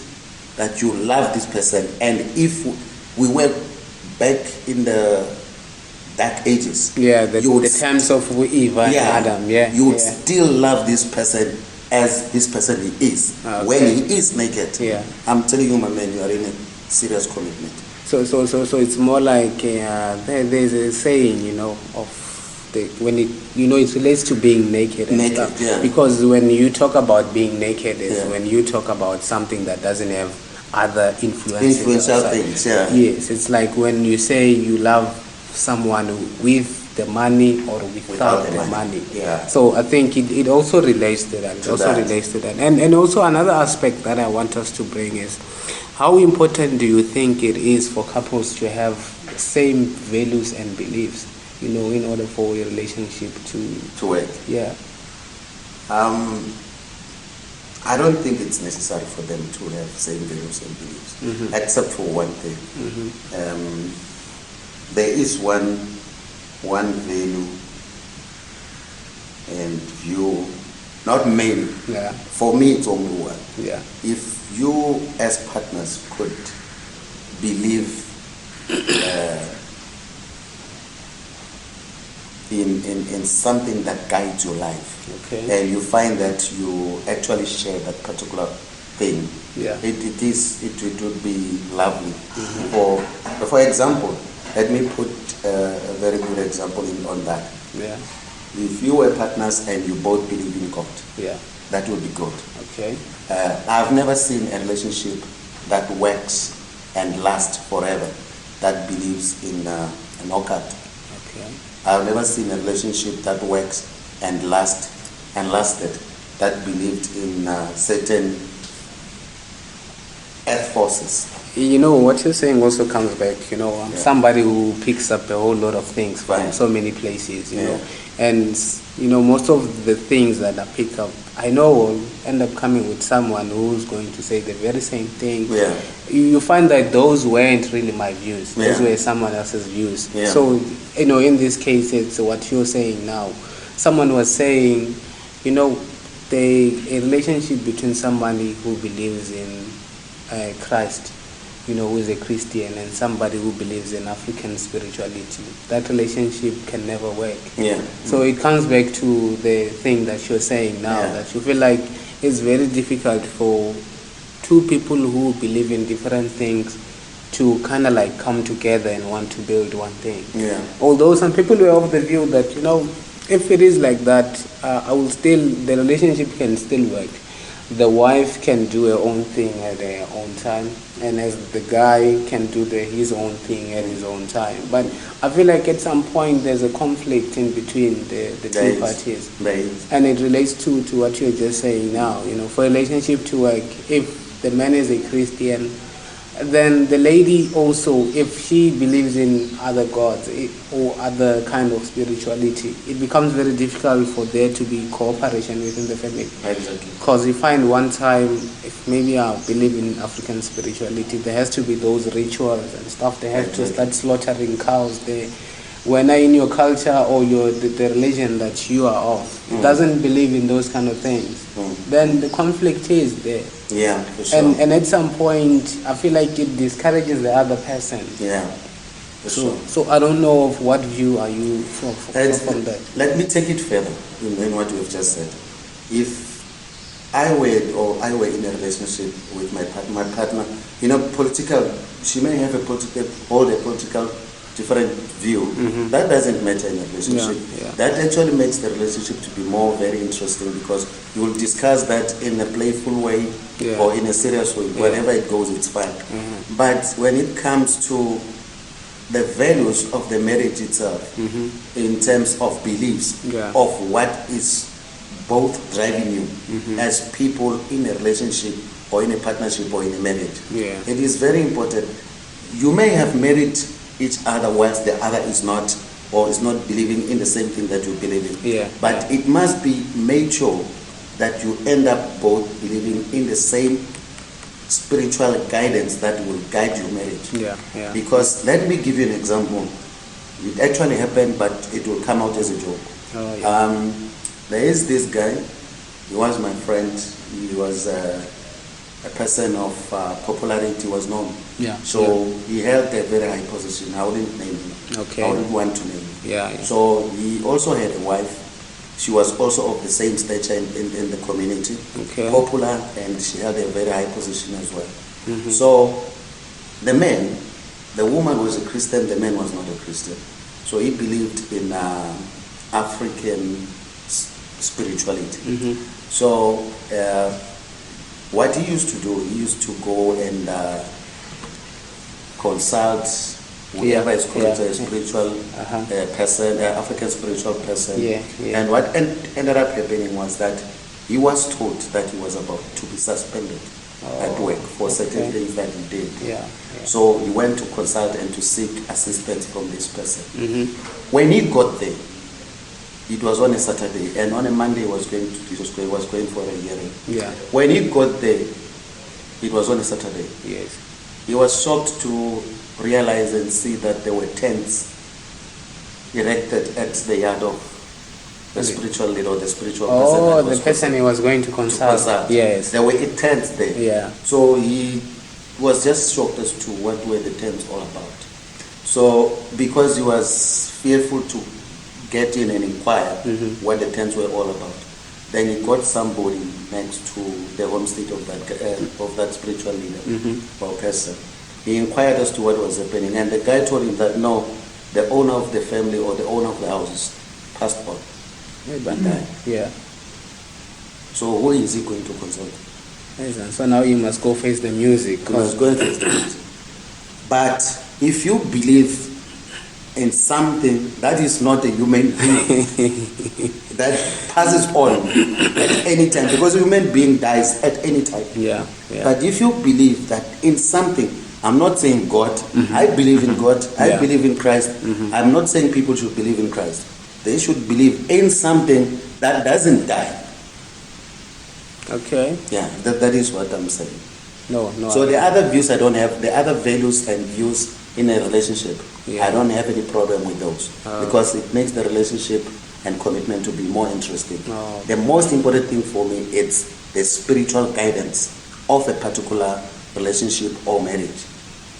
that you love this person, and if we were back in the dark ages, the times of Eve and Adam, you would still love this person as this person he is when he is naked. I'm telling you, my man, you are in a serious commitment. So it's more like there's a saying, of when it relates to being naked and stuff. Because when you talk about being naked is when you talk about something that doesn't have other influential things. Yes, it's like when you say you love someone with the money or without the money. So I think it also relates to that. And also another aspect that I want us to bring is how important do you think it is for couples to have the same values and beliefs, in order for a relationship to work? I don't think it's necessary for them to have same values and beliefs, except for one thing. There is one one value and view, not many. Yeah. For me, it's only one. Yeah. If you as partners could believe in something that guides your life, Okay. and you find that you actually share that particular thing, Yeah. it would be lovely. For example, let me put a very good example on that. Yeah. If you were partners and you both believe in God, Yeah. that would be good. Okay. I've never seen a relationship that works and lasts forever, that believes in a knockout. Okay. I've never seen a relationship that works and lasted, that believed in certain earth forces. You know, what you're saying also comes back, I'm somebody who picks up a whole lot of things from Right. so many places, Yeah. and, most of the things that I pick up, I know will end up coming with someone who's going to say the very same thing. Yeah. You find that those weren't really my views. Those Yeah. were someone else's views. Yeah. So, in this case, it's what you're saying now. Someone was saying, a relationship between somebody who believes in Christ, who is a Christian, and somebody who believes in African spirituality, that relationship can never work. Yeah. So it comes back to the thing that you're saying now, Yeah. that you feel like it's very difficult for two people who believe in different things to kind of like come together and want to build one thing. Yeah. Although some people were of the view that, if it is like that, the relationship can still work. The wife can do her own thing at her own time, and as the guy can do his own thing at his own time. But I feel like at some point there's a conflict in between the two parties. And it relates to what you're just saying now. For a relationship to work, if the man is a Christian, then the lady also, if she believes in other gods or other kind of spirituality, it becomes very difficult for there to be cooperation within the family. Exactly. Because you find one time, if maybe I believe in African spirituality, there has to be those rituals and stuff. They have to start slaughtering cows there. When in your culture or the religion that you are of doesn't believe in those kind of things, then the conflict is there. Yeah, for sure. And at some point, I feel like it discourages the other person. Yeah, for sure. So I don't know of what view are you from that. Let me take it further in what you have just said. If I were in a relationship with my partner, she may have hold a political different view. That doesn't matter in a relationship. Yeah. That actually makes the relationship to be more very interesting, because you will discuss that in a playful way or in a serious way. Wherever it goes, it's fine. But when it comes to the values of the marriage itself, in terms of beliefs, of what is both driving you as people in a relationship or in a partnership or in a marriage, it is very important. You may have married each other whilst the other is not, or is not believing in the same thing that you believe in. But it must be made sure that you end up both believing in the same spiritual guidance that will guide your marriage. Because let me give you an example. It actually happened, but it will come out as a joke. There is this guy. He was my friend. He was a person of popularity, was known. So he held a very high position. I wouldn't name him. I wouldn't want to name him. So he also had a wife. She was also of the same stature in the community, popular, and she held a very high position as well. So the woman was a Christian, the man was not a Christian. So he believed in African spirituality. So what he used to do, he used to go and consult whoever is called a spiritual person, African spiritual person. And what ended up happening was that he was told that he was about to be suspended at work for certain things that he did. So he went to consult and to seek assistance from this person. When he got there, it was on a Saturday, and on a Monday he was going for a hearing. When he got there, it was on a Saturday. He was shocked to realize and see that there were tents erected at the yard of the Okay. spiritual leader or the spiritual Oh, person. that the was person he was going to consult. Yes. There were tents there. Yeah. So he was just shocked as to what were the tents all about. So because he was fearful to get in and inquire what the tents were all about, then he got somebody next to the homestead of that spiritual leader or person. He inquired as to what was happening, and the guy told him that no, the owner of the family or the owner of the house passed on. Yeah. So who is he going to consult? Yes, so now you must go face the music. He was going to the music. But if you believe in something that is not a human being that passes on at any time, because a human being dies at any time. Yeah. But if you believe that in something, I'm not saying God, I believe in God, I believe in Christ. I'm not saying people should believe in Christ. They should believe in something that doesn't die. Okay. Yeah, that is what I'm saying. No. So the other views I don't have, the other values and views in a relationship, Yeah. I don't have any problem with those because it makes the relationship and commitment to be more interesting. Oh. The most important thing for me is the spiritual guidance of a particular relationship or marriage.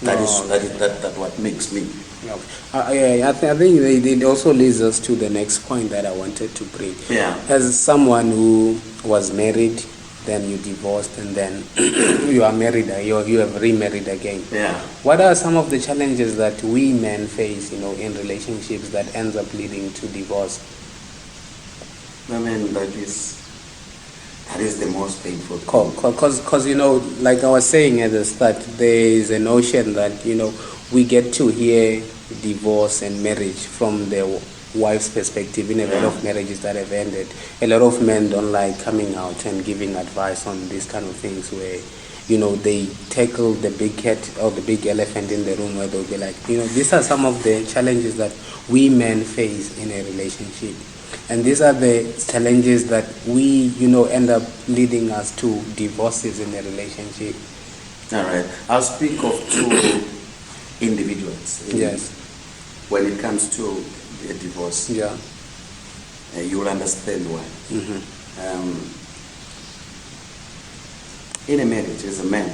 That is what makes me. No. I think it also leads us to the next point that I wanted to bring. Yeah. As someone who was married, then you divorced, and then you are married, you have remarried again. Yeah. What are some of the challenges that we men face, in relationships that ends up leading to divorce? I mean, that is the most painful. Because like I was saying at the start, there is a notion that we get to hear divorce and marriage from the wife's perspective in a lot of marriages that have ended. A lot of men don't like coming out and giving advice on these kind of things where they tackle the big cat or the big elephant in the room, where they'll be like, these are some of the challenges that we men face in a relationship. And these are the challenges that we, end up leading us to divorces in a relationship. All right. I'll speak of two individuals. Yes. When it comes to a divorce, Yeah. You'll understand why. Mm-hmm. In a marriage, as a man,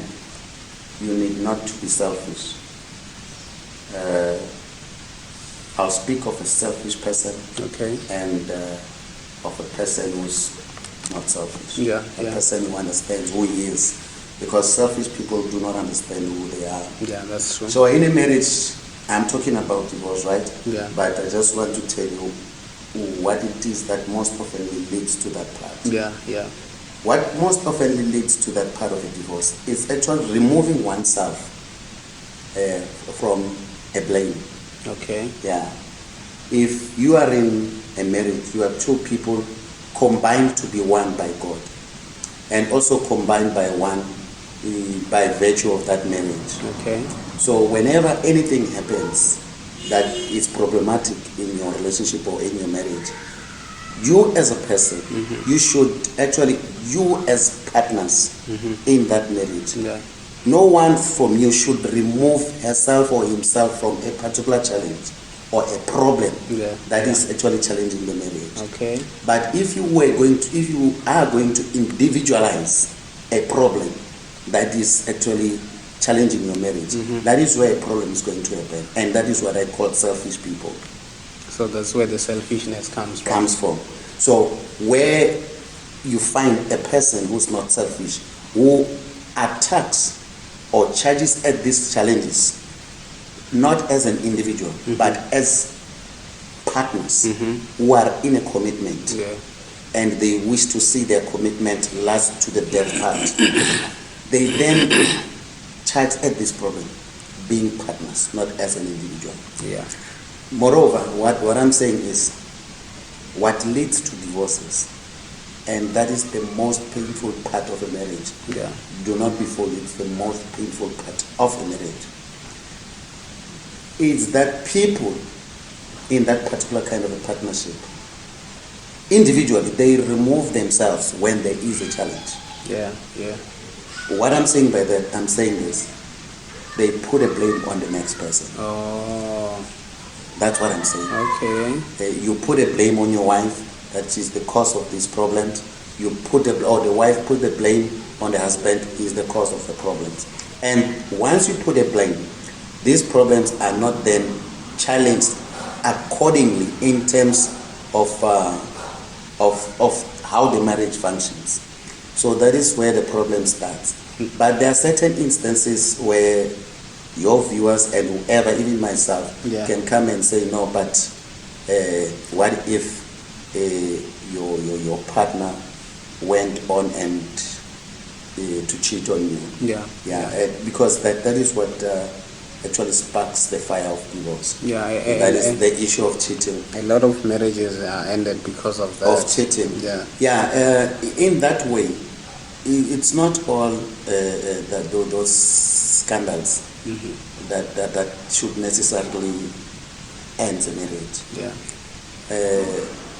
you need not to be selfish. I'll speak of a selfish person Okay. and of a person who's not selfish. Yeah, A yeah. person who understands who he is. Because selfish people do not understand who they are. Yeah, that's true. So in a marriage, I'm talking about divorce, right? Yeah. But I just want to tell you what it is that most often leads to that part. Yeah. What most often leads to that part of a divorce is actually removing oneself from a blame. Okay. Yeah. If you are in a marriage, you have two people combined to be one by God, and also combined by one by virtue of that marriage. Okay. So whenever anything happens that is problematic in your relationship or in your marriage, you as a person, you should actually, you as partners in that marriage, Yeah. no one from you should remove herself or himself from a particular challenge or a problem that is actually challenging the marriage. Okay. But if you are going to individualize a problem that is actually challenging your marriage, that is where a problem is going to happen, and that is what I call selfish people. So that's where the selfishness comes from. So where you find a person who's not selfish, who attacks or charges at these challenges, not as an individual, but as partners who are in a commitment, and they wish to see their commitment last to the death part. They then charge at this problem, being partners, not as an individual. Yeah. Moreover, what I'm saying is, what leads to divorces, and that is the most painful part of a marriage. Yeah. Do not be fooled, it's the most painful part of a marriage. It's that people in that particular kind of a partnership, individually, they remove themselves when there is a challenge. Yeah. What I'm saying by that, I'm saying this, they put a blame on the next person. Oh. That's what I'm saying. Okay. You put a blame on your wife, that is the cause of these problems. You put the wife put the blame on the husband, is the cause of the problems. And once you put a blame, these problems are not then challenged accordingly in terms of how the marriage functions. So that is where the problem starts. But there are certain instances where your viewers and whoever, even myself, can come and say, no, but what if your partner went on and to cheat on you? Because that is what actually sparks the fire of divorce. That is the issue of cheating. A lot of marriages are ended because of that. Of cheating. In that way, it's not all those scandals that should necessarily end a marriage.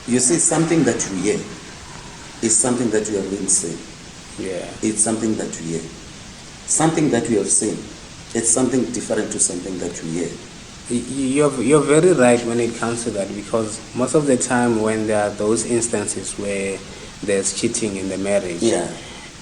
You see, something that you hear is something that you have been saying. It's something that you hear. Something that you have seen, it's something different to something that you hear. You're very right when it comes to that, because most of the time when there are those instances where there's cheating in the marriage,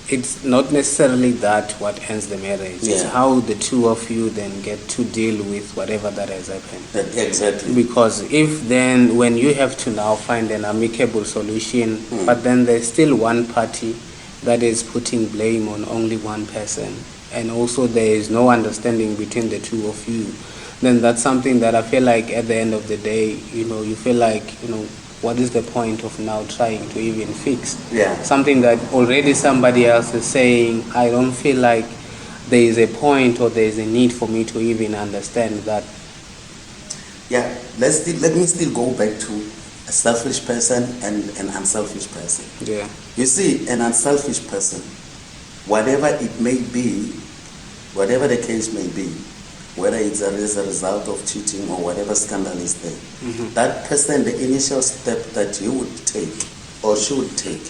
it's not necessarily that what ends the marriage. It's how the two of you then get to deal with whatever that has happened. Exactly. Because if then when you have to now find an amicable solution, but then there's still one party that is putting blame on only one person, and also there is no understanding between the two of you, then that's something that I feel like at the end of the day, you feel like, what is the point of now trying to even fix something that already somebody else is saying, I don't feel like there is a point or there is a need for me to even understand that. Let me still go back to a selfish person and an unselfish person. You see, an unselfish person, whatever it may be, whatever the case may be, whether it's as a result of cheating or whatever scandal is there, that person, the initial step that he would take or she would take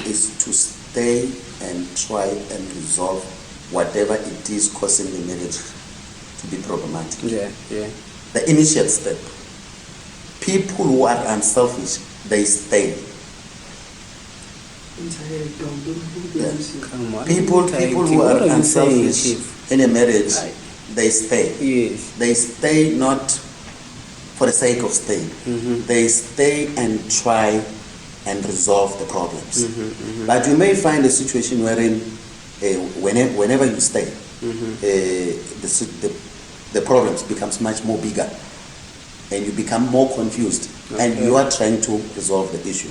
is to stay and try and resolve whatever it is causing the marriage to be problematic. The initial step. People who are unselfish, they stay. People who are unselfish in a marriage, they stay. They stay not for the sake of staying. They stay and try and resolve the problems. But you may find a situation wherein whenever you stay, the problems becomes much more bigger, and you become more confused, and you are trying to resolve the issue.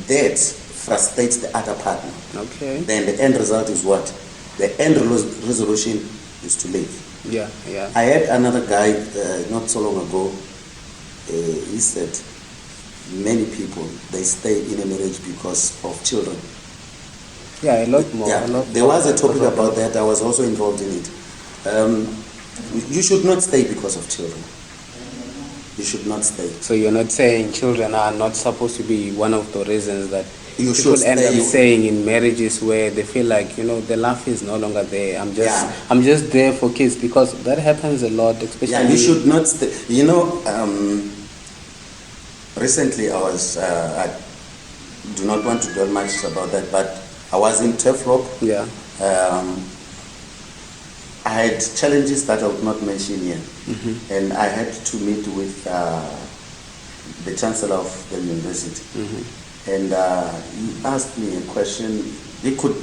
That frustrates the other partner. Then the end result is what? The end resolution is to leave. I had another guy not so long ago. He said many people, they stay in a marriage because of children. A lot more. There was a topic about that. I was also involved in it. You should not stay because of children. You should not stay. So you're not saying children are not supposed to be one of the reasons that you people should end stay. up saying in marriages where they feel like, the love is no longer there. I'm just there for kids, because that happens a lot, especially. You should not stay. Recently I do not want to dwell much about that, but I was in Torha. I had challenges that I would not mention here, and I had to meet with the chancellor of the university, and he asked me a question. He could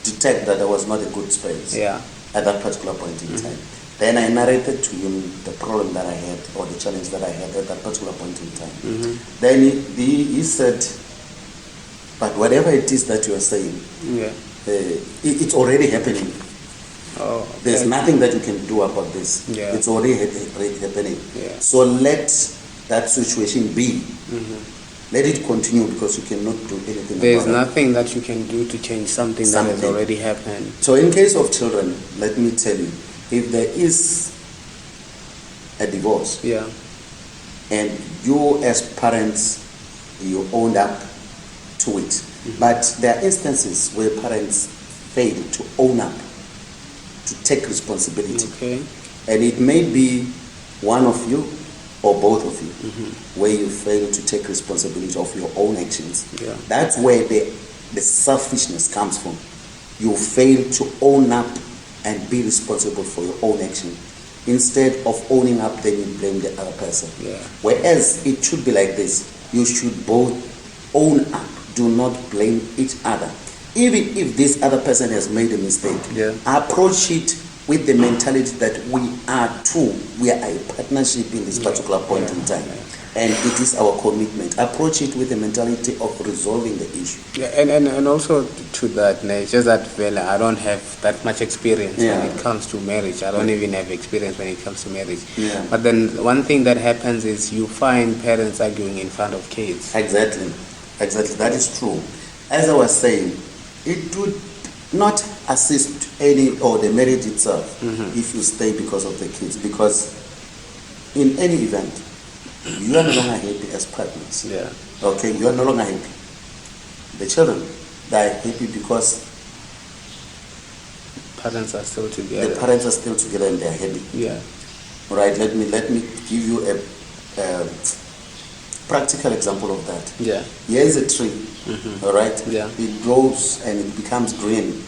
detect that I was not a good space at that particular point in time. Then I narrated to him the problem that I had, or the challenge that I had at that particular point in time. Then he said, but whatever it is that you are saying, it's already happening. There's nothing that you can do about this. It's already happening. So let that situation be. Let it continue, because you cannot do anything There's about nothing that you can do to change something that has already happened. So in case of children, let me tell you, if there is a divorce, and you as parents, you owned up to it, but there are instances where parents fail to own up, to take responsibility. And it may be one of you, or both of you, where you fail to take responsibility of your own actions. Yeah. That's where the selfishness comes from. You fail to own up and be responsible for your own action. Instead of owning up, then you blame the other person. Yeah. Whereas it should be like this. You should both own up. Do not blame each other. Even if this other person has made a mistake, approach it with the mentality that we are two. We are a partnership in this particular point in time. And it is our commitment. Approach it with the mentality of resolving the issue. Yeah, and also to that, it's just that I don't have that much experience when it comes to marriage. I don't even have experience when it comes to marriage. Yeah. But then one thing that happens is you find parents arguing in front of kids. Exactly. That is true. As I was saying, it would not assist any or the marriage itself if you stay because of the kids. Because in any event, you are no longer happy as partners. Yeah. Okay, you are no longer happy. The children, they are happy because parents are still together. the parents are still together and they are happy. Yeah. Right. Let me give you a practical example of that. Yeah. Here's a tree. All right. Yeah. It grows and it becomes green.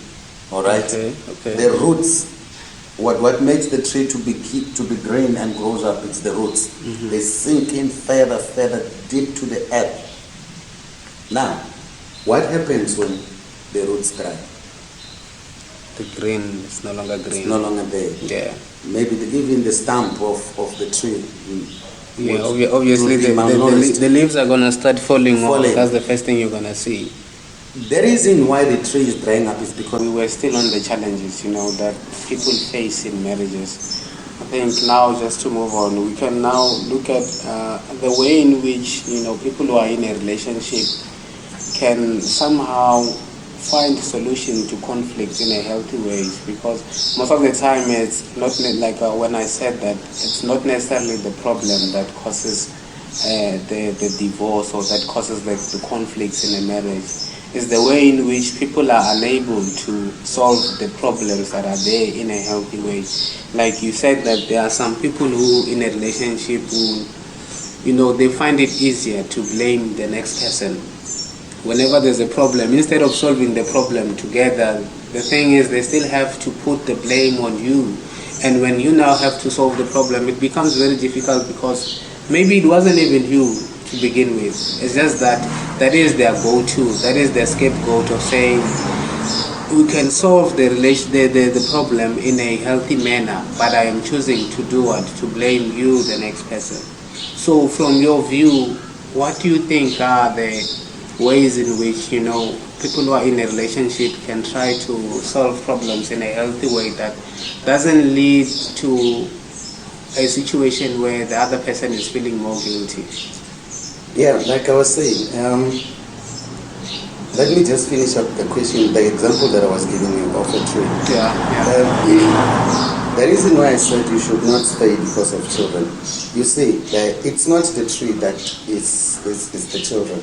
All right. Okay. The roots. What makes the tree to be green and grows up? It's the roots. They sink in further deep to the earth. Now, what happens when the roots dry? The green is no longer green. It's no longer there. Yeah. Maybe even the stamp of the tree. Yeah, obviously the leaves are going to start falling off. That's the first thing you're going to see. The reason why the tree is drying up is because we were still on the challenges, that people face in marriages. I think now, just to move on, we can now look at the way in which, people who are in a relationship can somehow find solution to conflicts in a healthy way, because most of the time it's not like when I said that it's not necessarily the problem that causes the divorce or that causes the conflicts in a marriage. It's the way in which people are unable to solve the problems that are there in a healthy way. Like you said, that there are some people who in a relationship who, they find it easier to blame the next person. Whenever there's a problem, instead of solving the problem together, the thing is they still have to put the blame on you. And when you now have to solve the problem, it becomes very difficult because maybe it wasn't even you to begin with. It's just that is their go-to, that is their scapegoat of saying we can solve the problem in a healthy manner, but I am choosing to do what? To blame you, the next person. So from your view, what do you think are the ways in which, people who are in a relationship can try to solve problems in a healthy way that doesn't lead to a situation where the other person is feeling more guilty? Yeah, like I was saying, let me just finish up the question, the example that I was giving you of a tree. The reason why I said you should not stay because of children, you see, it's not the tree that is the children.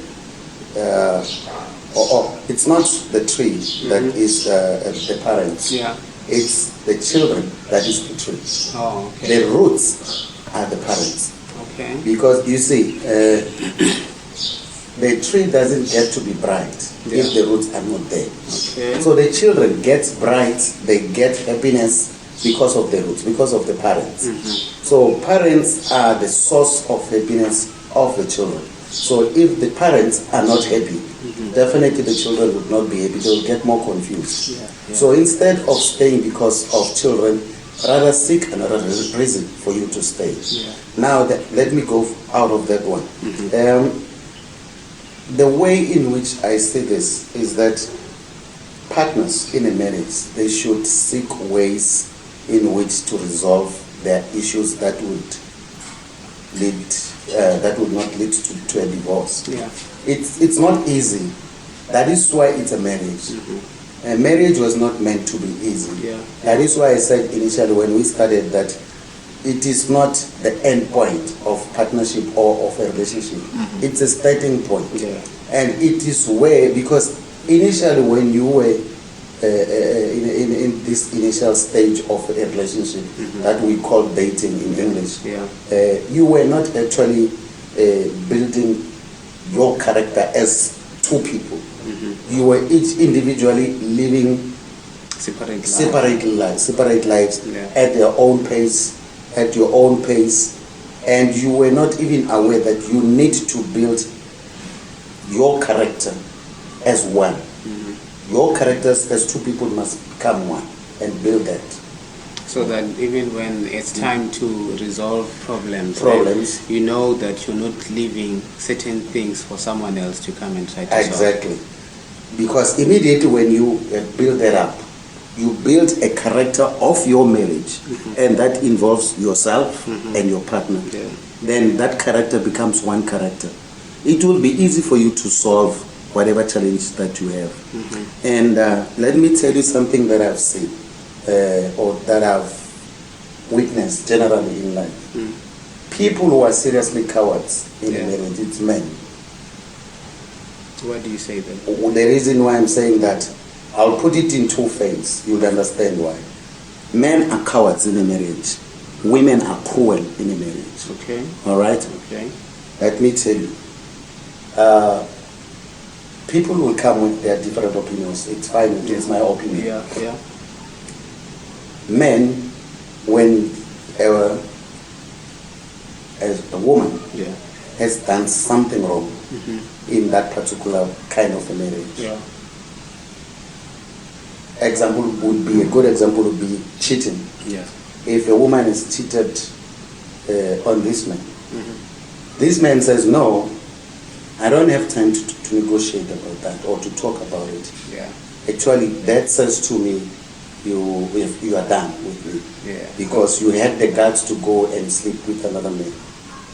It's not the tree that is the parents. Yeah. It's the children that is the tree. Oh, okay. The roots are the parents. Okay. Because you see, the tree doesn't get to be bright if the roots are not there. Okay. So the children get bright, they get happiness because of the roots, because of the parents. So parents are the source of happiness of the children. So if the parents are not happy, definitely the children would not be happy. They will get more confused. So instead of staying because of children, rather seek another reason for you to stay. Now, let me go out of that one. The way in which I see this is that partners in a marriage, they should seek ways in which to resolve their issues that would not lead to a divorce. It's not easy. That is why it's a marriage. A marriage was not meant to be easy. That is why I said initially when we started that it is not the end point of partnership or of a relationship. It's a starting point. And it is where, because initially when you were in this initial stage of a relationship that we call dating in English. Yeah. You were not actually building your character as two people. You were each individually living separate lives at their own pace, at your own pace, and you were not even aware that you need to build your character as one. Your characters as two people must become one and build that. So that even when it's time to resolve problems, you know that you're not leaving certain things for someone else to come and try to solve. Exactly. Because immediately when you build that up, you build a character of your marriage, and that involves yourself and your partner. Yeah. Then that character becomes one character. It will be easy for you to solve whatever challenge that you have. And let me tell you something that I've seen or that I've witnessed generally in life. People who are seriously cowards in marriage, it's men. Why do you say that? The reason why I'm saying that, I'll put it in two phases. You'll understand why. Men are cowards in a marriage. Women are cruel in a marriage. Okay. All right? Okay. Let me tell you. People will come with their different opinions. It's fine. It is my opinion. Yeah. Men, when as a woman has done something wrong in that particular kind of a marriage. Yeah. A good example would be cheating. Yeah. If a woman is cheated on this man, this man says, no, I don't have time to negotiate about that or to talk about it. Yeah. Actually, that says to me, you are done with me. Yeah. Because you had the guts to go and sleep with another man.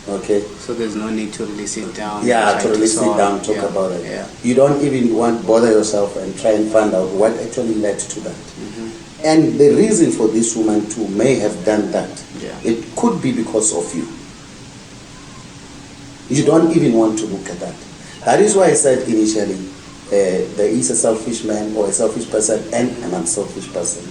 Okay? So there's no need to really sit down. Yeah, to really sit down, talk about it. Yeah. You don't even want to bother yourself and try and find out what actually led to that. And the reason for this woman too may have done that, it could be because of you. You don't even want to look at that. That is why I said initially, there is a selfish man or a selfish person and an unselfish person.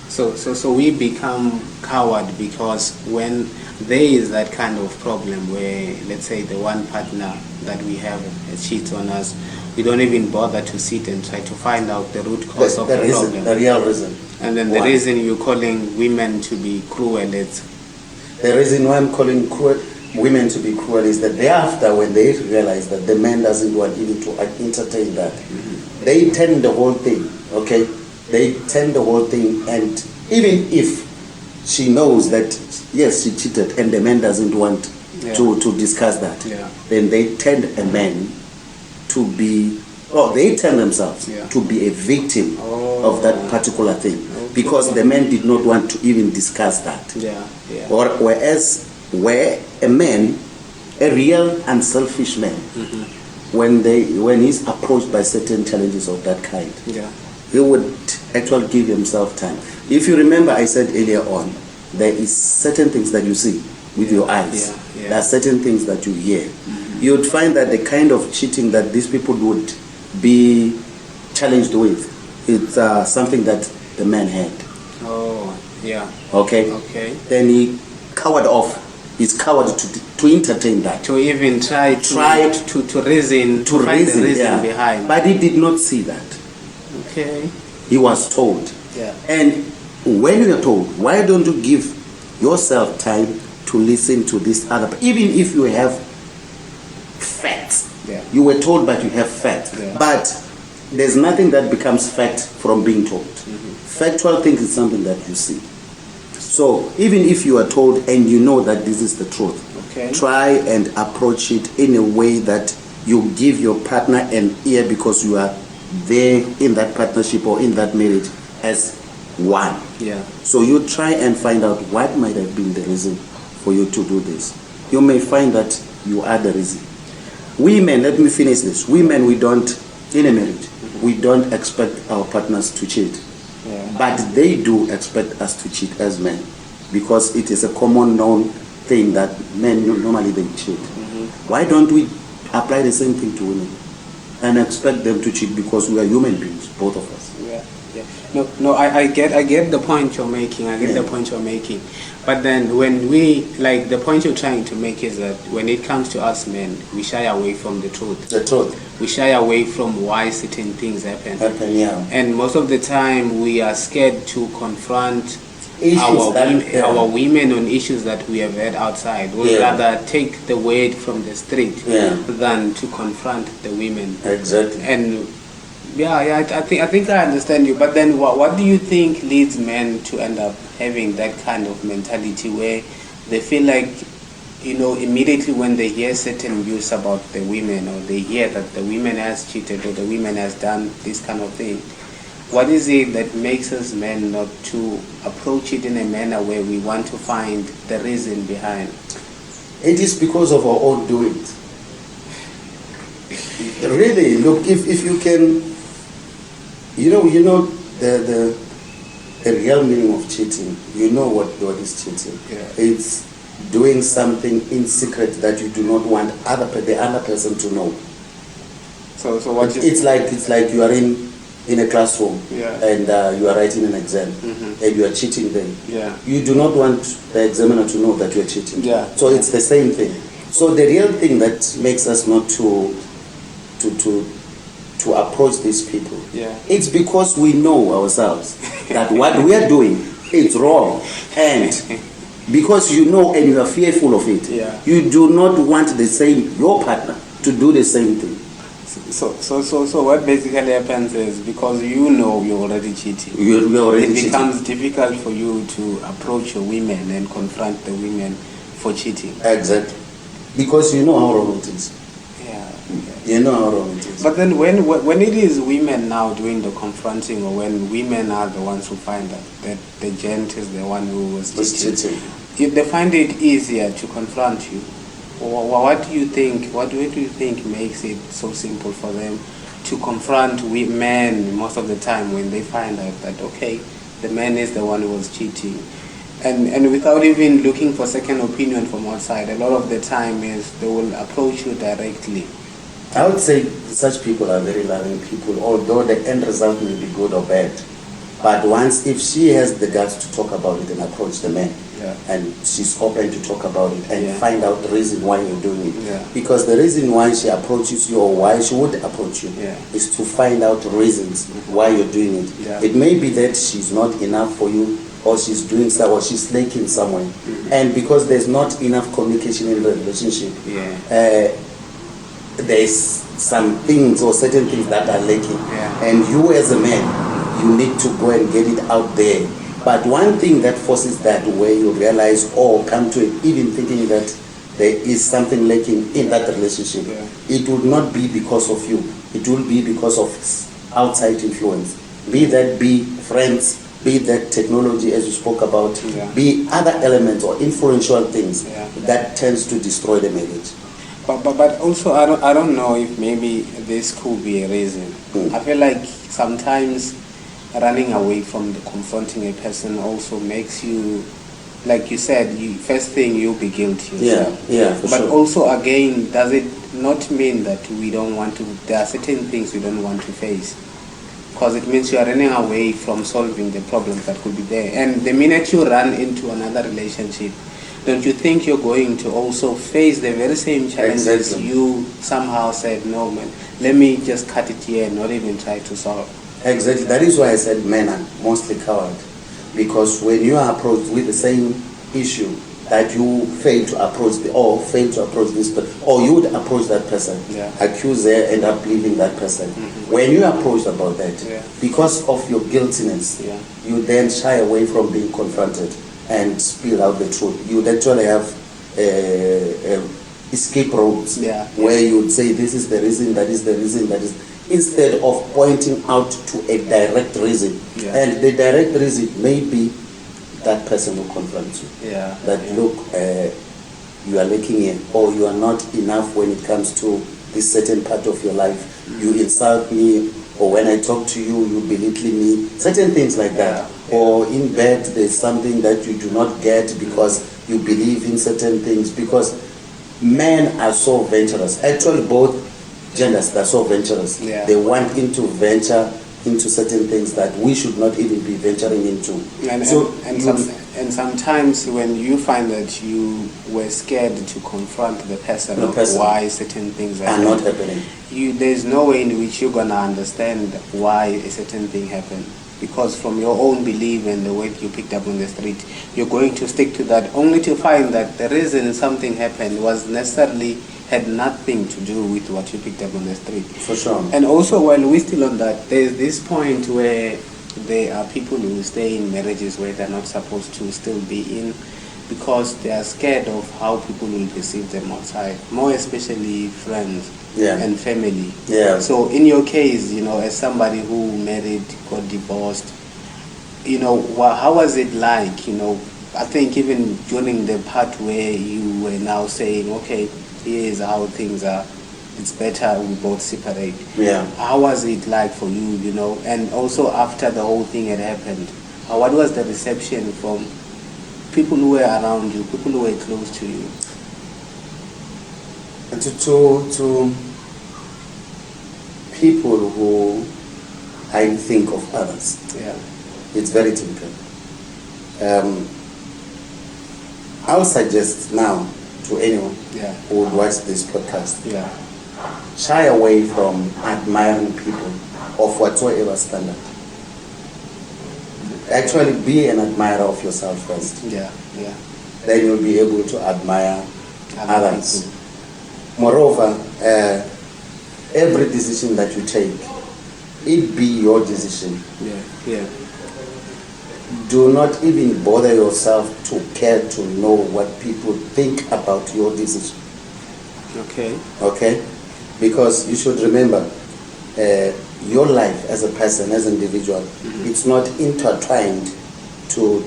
So we become coward because when there is that kind of problem where, let's say, the one partner that we have cheats on us, we don't even bother to sit and try to find out the root cause of the problem. The real reason. And then the reason you're calling women to be cruel is... The reason why I'm calling women to be cruel is that thereafter, when they realize that the man doesn't want even to entertain that, they turn the whole thing, okay? They turn the whole thing, and even if she knows that, yes, she cheated, and the man doesn't want to discuss that, then they turn a man to be, they turn themselves to be a victim of that particular thing, because the man did not want to even discuss that. Or where a man, a real unselfish man, when he's approached by certain challenges of that kind, he would actually give himself time. If you remember, I said earlier on, there is certain things that you see with your eyes. There are certain things that you hear. You would find that the kind of cheating that these people would be challenged with, it's something that the man had. Okay. Then he cowered off. He's coward to entertain that. To even try to reason, to find the reason behind. But he did not see that. Okay. He was told. And when you are told, why don't you give yourself time to listen to this other, even if you have facts. You were told, but you have facts. But there's nothing that becomes fact from being told. Factual things is something that you see. So even if you are told and you know that this is the truth, try and approach it in a way that you give your partner an ear, because you are there in that partnership or in that marriage as one. So you try and find out what might have been the reason for you to do this. You may find that you are the reason. Women, let me finish this. Women, we don't, in a marriage, we don't expect our partners to cheat. But they do expect us to cheat as men, because it is a common known thing that men normally they cheat. Why don't we apply the same thing to women? and expect them to cheat because we are human beings, both of us. Yeah, yeah. No, I get the point you're making. I get Yeah. the point you're making. But then when we, like, the point you're trying to make is that when it comes to us men, we shy away from the truth. The truth. We shy away from why certain things happen. Yeah. And most of the time we are scared to confront Issues our women on issues that we have had outside. We'd Yeah. rather take the word from the street Yeah. than to confront the women. Exactly. And I think I understand you. But then what do you think leads men to end up having that kind of mentality where they feel like, immediately when they hear certain news about the women, or they hear that the women has cheated or the women has done this kind of thing, what is it that makes us men not to approach it in a manner where we want to find the reason behind? It is because of our own doings. Really, look, if you can, the real meaning of cheating. You know what is cheating. Yeah. It's doing something in secret that you do not want the other person to know. So what It's like you are in a classroom, Yeah. and you are writing an exam, Mhm. and you are cheating there. Yeah. You do not want the examiner to know that you are cheating. Yeah. So it's the same thing. So the real thing that makes us not to approach these people, Yeah. it's because we know ourselves that what we are doing is wrong, and because you know and you are fearful of it, Yeah. you do not want your partner to do the same thing. So what basically happens is, because you're already cheating, We are already it cheating. becomes difficult for you to approach your women and confront the women for cheating. Exactly. Because you know how wrong it is. Yeah. You know how wrong it is. But then when it is women now doing the confronting, or when women are the ones who find that the gent is the one who was cheating, if they find it easier to confront you, what do you think makes it so simple for them to confront men most of the time when they find out that, okay, the man is the one who was cheating, and without even looking for second opinion from outside? A lot of the time is they will approach you directly. I would say such people are very loving people, although the end result may be good or bad. But if she has the guts to talk about it and approach the man, Yeah. and she's open to talk about it and Yeah. find out the reason why you're doing it. Yeah. Because the reason why she approaches you, or why she would approach you, Yeah. is to find out reasons why you're doing it. Yeah. It may be that she's not enough for you, or she's doing so, or she's lacking somewhere. And because there's not enough communication in the relationship, there's some things or certain things that are lacking. Yeah. And you as a man, you need to go and get it out there. But one thing that forces that, where you realize or come to it, even thinking that there is something lacking in that relationship, it would not be because of you. It will be because of outside influence. Be that friends, be that technology as you spoke about, be other elements or influential things that tends to destroy the marriage. But also, I don't know if maybe this could be a reason. I feel like sometimes running away from confronting a person also makes you, like you said, first thing you'll be guilty yourself. For but sure. also, again, does it not mean that we don't want to, there are certain things we don't want to face? Because it means you are running away from solving the problems that could be there. And the minute you run into another relationship, don't you think you're going to also face the very same challenges Exactly. you somehow said, no man, let me just cut it here and not even try to solve? Exactly. That is why I said men are mostly coward. Because when you are approached with the same issue that you fail to approach this person, or you would approach that person, accuse her, end up leaving that person. When you are approached about that, because of your guiltiness, you then shy away from being confronted and spill out the truth. You would actually have escape routes where you would say, this is the reason, that is the reason, that is, instead of pointing out to a direct reason. And the direct reason may be that person will confront you. Look, you are lacking in, or you are not enough when it comes to this certain part of your life. You insult me, or when I talk to you, you belittle me. Certain things like that. Or in bed, there's something that you do not get because you believe in certain things. Because men are so venturous. Actually, both genders that are so venturous. Yeah. They want to venture into certain things that we should not even be venturing into. And sometimes when you find that you were scared to confront the person of why certain things are not happening, there's no way in which you're gonna understand why a certain thing happened. Because from your own belief and the way you picked up on the street, you're going to stick to that, only to find that the reason something happened was necessarily had nothing to do with what you picked up on the street. For sure. And also, while we're still on that, there's this point where there are people who stay in marriages where they're not supposed to still be in, because they are scared of how people will perceive them outside, more especially friends and family. Yeah. So in your case, as somebody who married, got divorced, how was it like? I think even during the part where you were now saying, okay, here's how things are, it's better we both separate. Yeah. How was it like for you, And also after the whole thing had happened, what was the reception from people who were around you, people who were close to you? And to people who I think of others, it's very typical. I'll suggest now to anyone who would watch this podcast, shy away from admiring people of whatsoever standard. Actually be an admirer of yourself first. Then you'll be able to admire others. People. Moreover, every decision that you take, it be your decision. Do not even bother yourself to care to know what people think about your decision. Okay? Because you should remember, your life as a person, as an individual, it's not intertwined to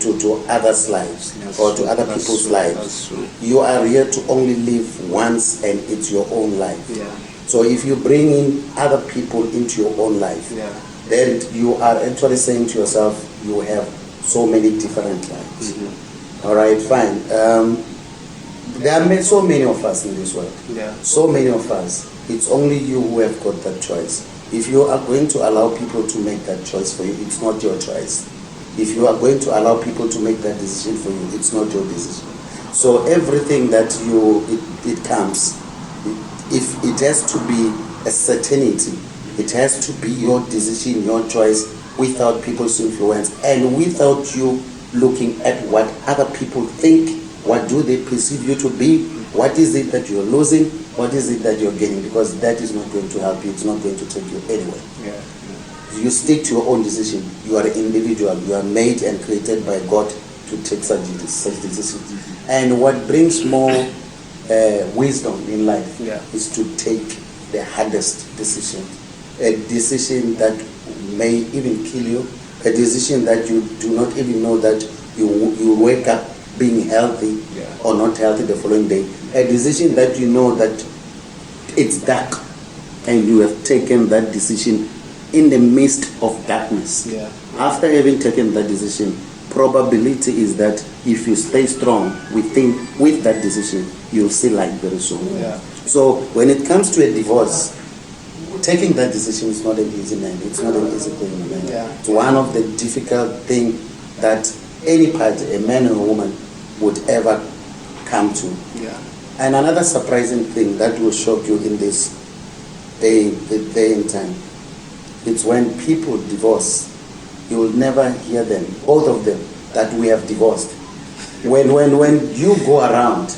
others' lives or to other people's lives. You are here to only live once, and it's your own life. So if you bring in other people into your own life, then you are actually saying to yourself, you have so many different lives. All right, fine. There are so many of us in this world. So many of us. It's only you who have got that choice. If you are going to allow people to make that choice for you, it's not your choice. If you are going to allow people to make that decision for you, it's not your decision. So everything that it comes, if it has to be a certainty, it has to be your decision, your choice, without people's influence and without you looking at what other people think. What do they perceive you to be? What is it that you're losing? What is it that you're gaining? Because that is not going to help you. It's not going to take you anywhere. You stick to your own decision. You are an individual. You are made and created by God to take such decisions. And what brings more wisdom in life is to take the hardest decision. A decision that may even kill you. A decision that you do not even know that you wake up being healthy or not healthy the following day. A decision that you know that it's dark and you have taken that decision in the midst of darkness. After having taken that decision, probability is that if you stay strong with that decision, you'll see light very soon. So when it comes to a divorce, taking that decision is not an easy man. It's not an easy thing, man. It's one of the difficult things that any party, a man or a woman, would ever come to. And another surprising thing that will shock you in this day and time, it's when people divorce, you will never hear them, both of them, that we have divorced. When you go around,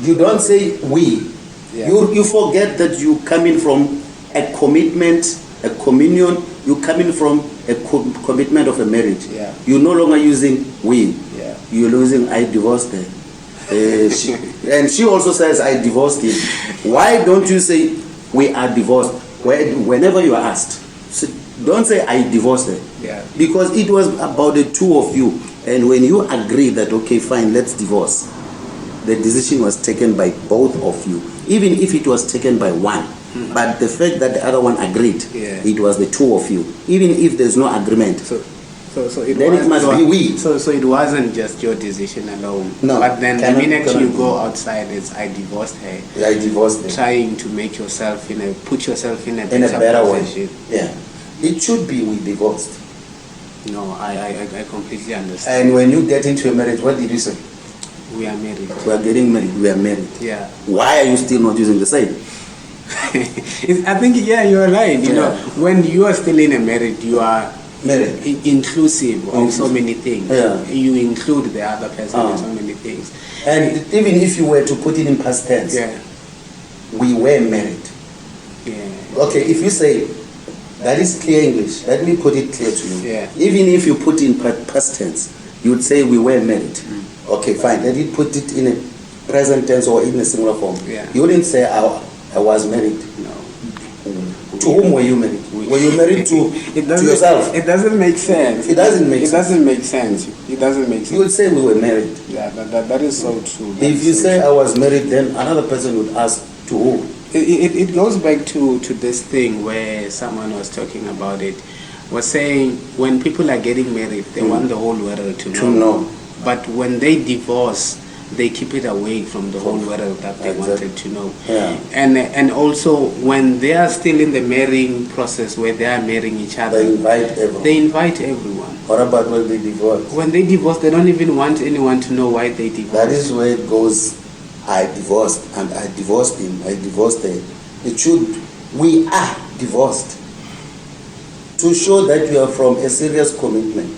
you don't say we. You forget that you coming from a commitment, a communion, you coming from a commitment of a marriage. You're no longer using we. You're using I divorced her. And she also says I divorced him. Why don't you say we are divorced whenever you are asked? Don't say I divorced her. Because it was about the two of you. And when you agree that okay fine, let's divorce, the decision was taken by both of you. Even if it was taken by one. But the fact that the other one agreed, it was the two of you. Even if there's no agreement, So it then it must be we. So it wasn't just your decision alone. No. But then the cannot- minute you cannot go be. outside, it's I divorced her. I divorced them. Trying to make yourself put yourself in a In a better way. position. Yeah. It should be we divorced. No, I completely understand. And when you get into a marriage, what did you say? We are married. We are getting married. We are married. Yeah. Why are you still not using the same? I think you're right. You know, when you are still in a marriage, you are Married. inclusive of so many things. Yeah. You include the other person in so many things. And even if you were to put it in past tense, Yeah. we were married. Yeah. Okay, if you say that is clear English, let me put it clear to you. Yeah. Even if you put in past tense, you would say we were married. Okay, fine. Let me put it in a present tense or in a similar form. Yeah. You wouldn't say I was married. No. To whom were you married? Were you married to yourself? It doesn't make sense. It doesn't make It sense. doesn't make sense. It doesn't make You would sense. say we were married. Yeah, that is so true. That If is you so say true. I was married, then another person would ask to who? It goes back to this thing where someone was talking about it, was saying when people are getting married, they want the whole world to know. To know. But when they divorce, they keep it away from the whole world that they Exactly. wanted to know. Yeah. And also when they are still in the marrying process where they are marrying each other, They invite everyone. they invite everyone. What about when they divorce? When they divorce, they don't even want anyone to know why they divorced. That is where it goes. I divorced and I divorced him. I divorced her. It should. We are divorced to show that you are from a serious commitment,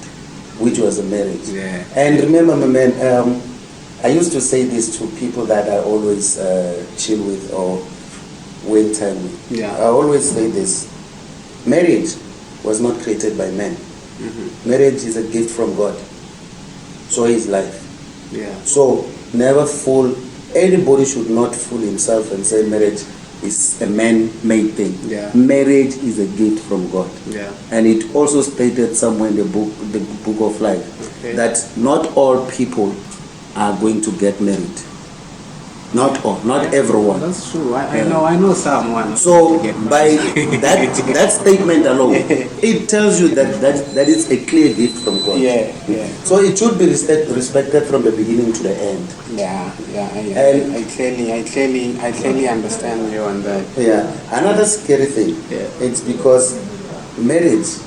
which was a marriage. Yeah. And remember, my man, I used to say this to people that I always chill with or wait time with. Yeah. I always say this: marriage was not created by men. Mm-hmm. Marriage is a gift from God. So is life. Yeah. So never fool. Anybody should not fool himself and say marriage is a man-made thing. Yeah. Marriage is a gift from God. Yeah. And it also stated somewhere in the book of life, Okay. that not all people are going to get married. Not all, not everyone. That's true. I Yeah. know someone. So to get by married. that statement alone, it tells you that is a clear gift from God. Yeah, yeah. So it should be respected from the beginning to the end. Yeah, And- I clearly understand you on that. Yeah. Another scary thing, Yeah. it's because marriage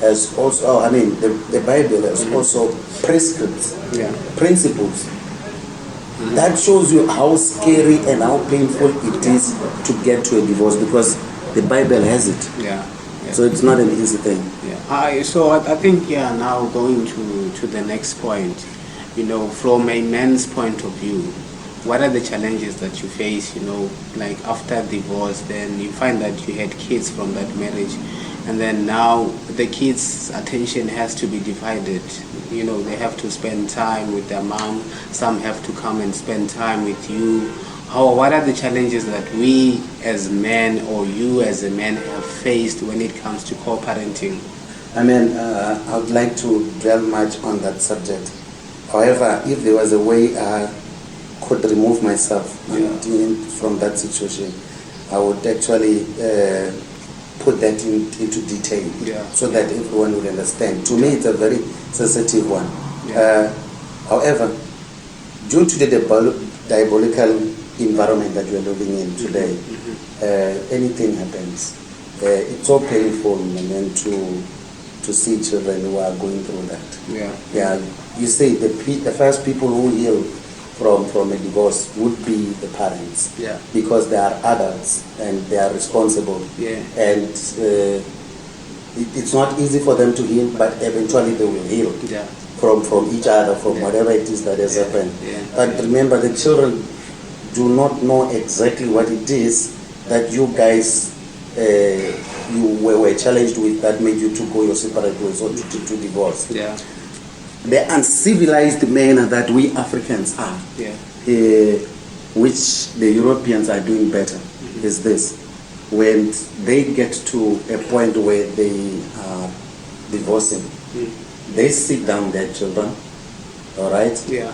has also, the Bible has also prescripts, Yeah. principles. That shows you how scary and how painful it is to get to a divorce, because the Bible has it. Yeah. Yeah. So it's not an easy thing. Yeah. So I think now going to the next point, from a man's point of view, what are the challenges that you face, like after divorce, then you find that you had kids from that marriage, and then now the kids' attention has to be divided. They have to spend time with their mom, some have to come and spend time with you. What are the challenges that we as men, or you as a man, have faced when it comes to co-parenting? I would like to dwell much on that subject. However, if there was a way I could remove myself from that situation, I would actually put that into detail, so that everyone would understand. To me, it's a very sensitive one. However, due to the diabolical environment that we are living in today, anything happens. It's so painful, to see children who are going through that. Yeah. You see, the first people who heal from a divorce would be the parents. Yeah. Because they are adults and they are responsible. Yeah. And it's not easy for them to heal, but eventually they will heal. Yeah. From each other, from whatever it is that has happened. Yeah. But remember, the children do not know exactly what it is that you guys you were challenged with that made you to go your separate ways or to divorce. Yeah. The uncivilized manner that we Africans are, which the Europeans are doing better, is this: when they get to a point where they are divorcing, they sit down their children, all right? Yeah.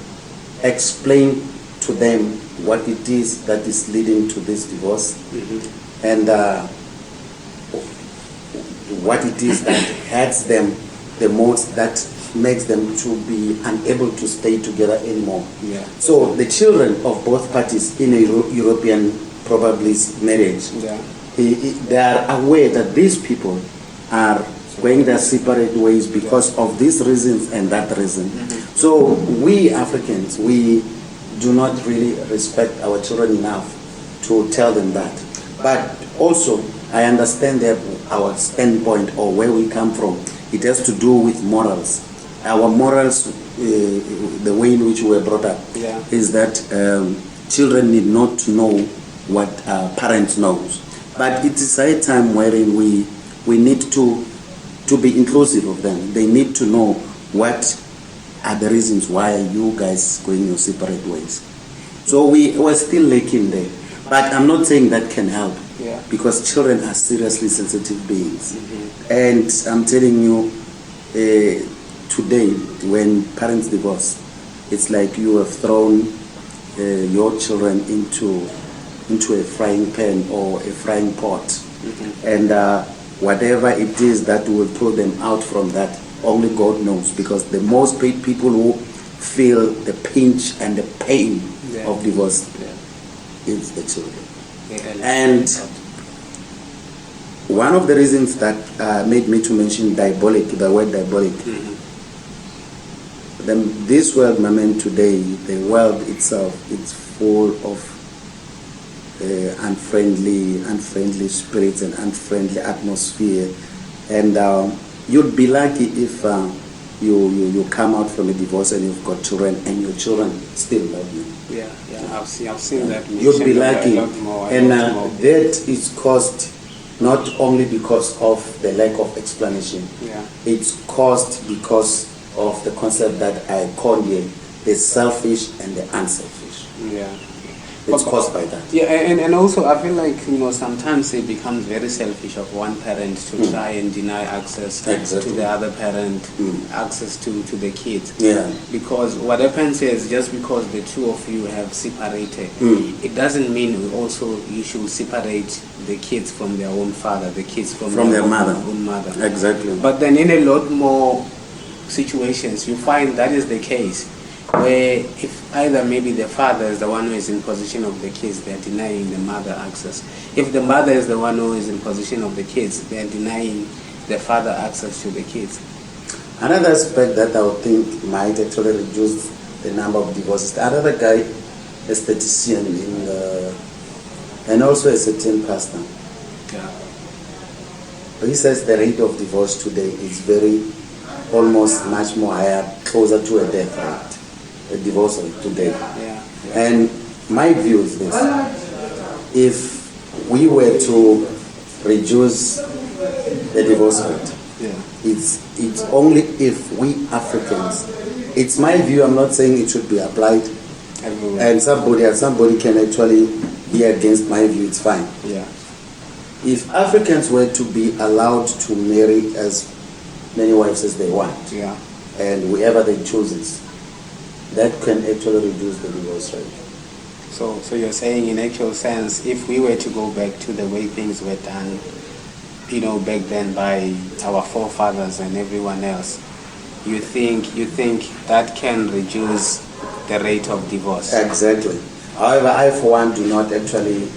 Explain to them what it is that is leading to this divorce, and what it is that hurts them the most that makes them to be unable to stay together anymore. Yeah. So the children of both parties in a European probably marriage, Yeah. they are aware that these people are going their separate ways because of these reasons and that reason. So we Africans, we do not really respect our children enough to tell them that. But also, I understand that our standpoint or where we come from, it has to do with morals. Our morals, the way in which we were brought up, Yeah. is that children need not to know what parents knows. But it is a time wherein we need to be inclusive of them. They need to know what are the reasons why you guys going your separate ways. So we're still lacking there. But I'm not saying that can help. Yeah. Because children are seriously sensitive beings. And I'm telling you, today, when parents divorce, it's like you have thrown your children into a frying pan or a frying pot. And whatever it is that will pull them out from that, only God knows. Because the most people who feel the pinch and the pain of divorce is the children. And one of the reasons that made me to mention diabolic, the word diabolic, this world, my man, today, the world itself, it's full of unfriendly spirits and unfriendly atmosphere. And you'd be lucky if you come out from a divorce and you've got children and your children still love you. Yeah, I've seen that. You'd be lucky. A lot more. That is caused not only because of the lack of explanation. Yeah. It's caused because of the concept that I call here the selfish and the unselfish. Yeah. It's caused by that. Yeah, and also I feel like, sometimes it becomes very selfish of one parent to try and deny access to the other parent, access to the kids. Yeah. Because what happens is, just because the two of you have separated, it doesn't mean you should separate the kids from their own father, the kids from their own mother. Exactly. But then in a lot more situations, you find that is the case, where if either maybe the father is the one who is in possession of the kids, they are denying the mother access. If the mother is the one who is in possession of the kids, they are denying the father access to the kids. Another aspect that I would think might actually reduce the number of divorces. Another guy, a statistician and also a certain pastor. Yeah. He says the rate of divorce today is almost much more higher, closer to a death rate, a divorce rate today. Yeah. And my view is this: if we were to reduce the divorce rate, it's only if we Africans. It's my view. I'm not saying it should be applied everywhere. And somebody can actually be against my view. It's fine. Yeah. If Africans were to be allowed to marry as many wives as they want, and whoever they chooses, that can actually reduce the divorce rate. So you're saying, in actual sense, if we were to go back to the way things were done, back then by our forefathers and everyone else, you think that can reduce the rate of divorce? Exactly. However, I for one do not actually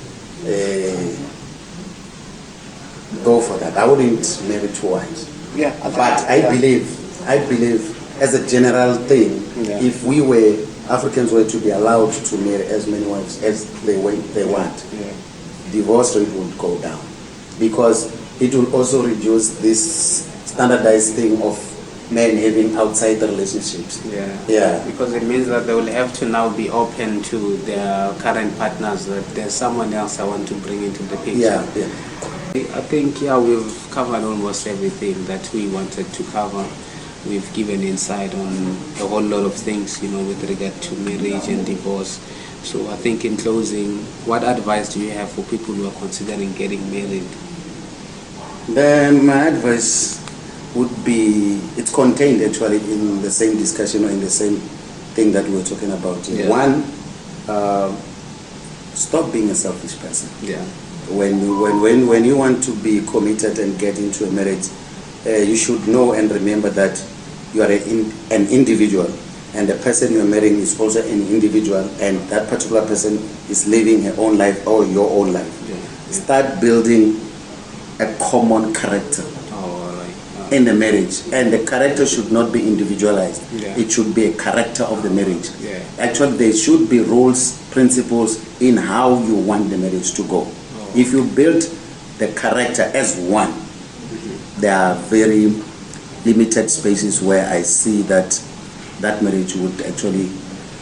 go for that. I wouldn't marry two wives. Yeah, but I believe as a general thing, if Africans were to be allowed to marry as many wives as they want, divorce rate would go down, because it will also reduce this standardized thing of men having outside the relationships. Yeah. Because it means that they will have to now be open to their current partners, that there's someone else I want to bring into the picture. Yeah. I think we've covered almost everything that we wanted to cover. We've given insight on a whole lot of things, with regard to marriage and divorce. So I think in closing, what advice do you have for people who are considering getting married? My advice would be, it's contained actually in the same discussion or in the same thing that we were talking about here. One, stop being a selfish person. Yeah. When you want to be committed and get into a marriage, you should know and remember that you are an individual, and the person you're marrying is also an individual, and that particular person is living her own life or your own life. Start building a common character in the marriage, and the character should not be individualized. It should be a character of the marriage. Actually, there should be rules, principles in how you want the marriage to go. If you build the character as one, there are very limited spaces where I see that marriage would actually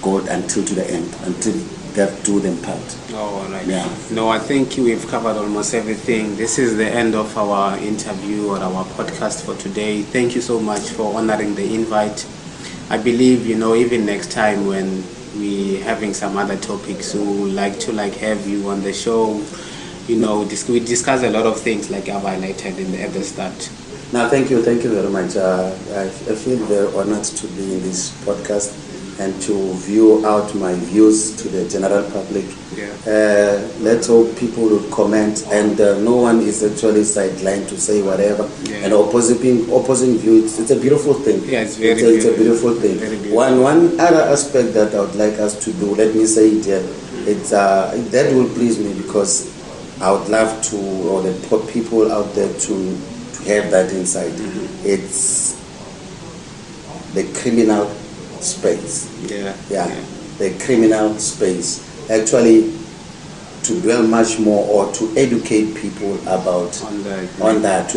go until to the end, until death do them part. Oh, all right. Yeah. No, I think we've covered almost everything. This is the end of our interview or our podcast for today. Thank you so much for honoring the invite. I believe, even next time when we're having some other topics, we would like to have you on the show. We discuss a lot of things like I've highlighted at the start. No, thank you very much. I feel very honored to be in this podcast and to view out my views to the general public. Let's hope people will comment, and no one is actually sidelined to say whatever. And opposing view, it's a beautiful thing. Yeah, it's a beautiful thing. Very beautiful. One other aspect that I would like us to do, let me say it here, that will please me, because I would love to, or the people out there to have that insight. It's the criminal space. The criminal space. Actually, to dwell much more or to educate people about on that,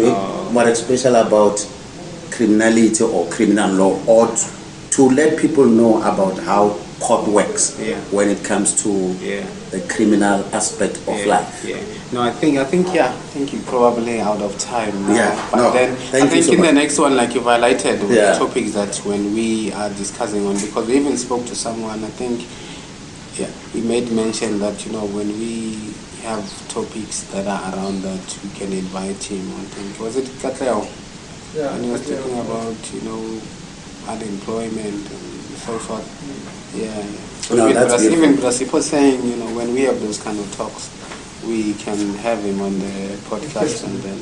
more especially about criminality or criminal law, or to let people know about how court works when it comes to the criminal aspect of life. No, I think you're probably out of time now. Then I think so in much. the next one, like you've highlighted, with the topics that when we are discussing on, because we even spoke to someone, I think, we made mention that, when we have topics that are around that, we can invite him. I think, was it Katleo? And he was talking about, unemployment and so forth. So even Sipho saying, when we have those kind of talks, we can have him on the podcast and then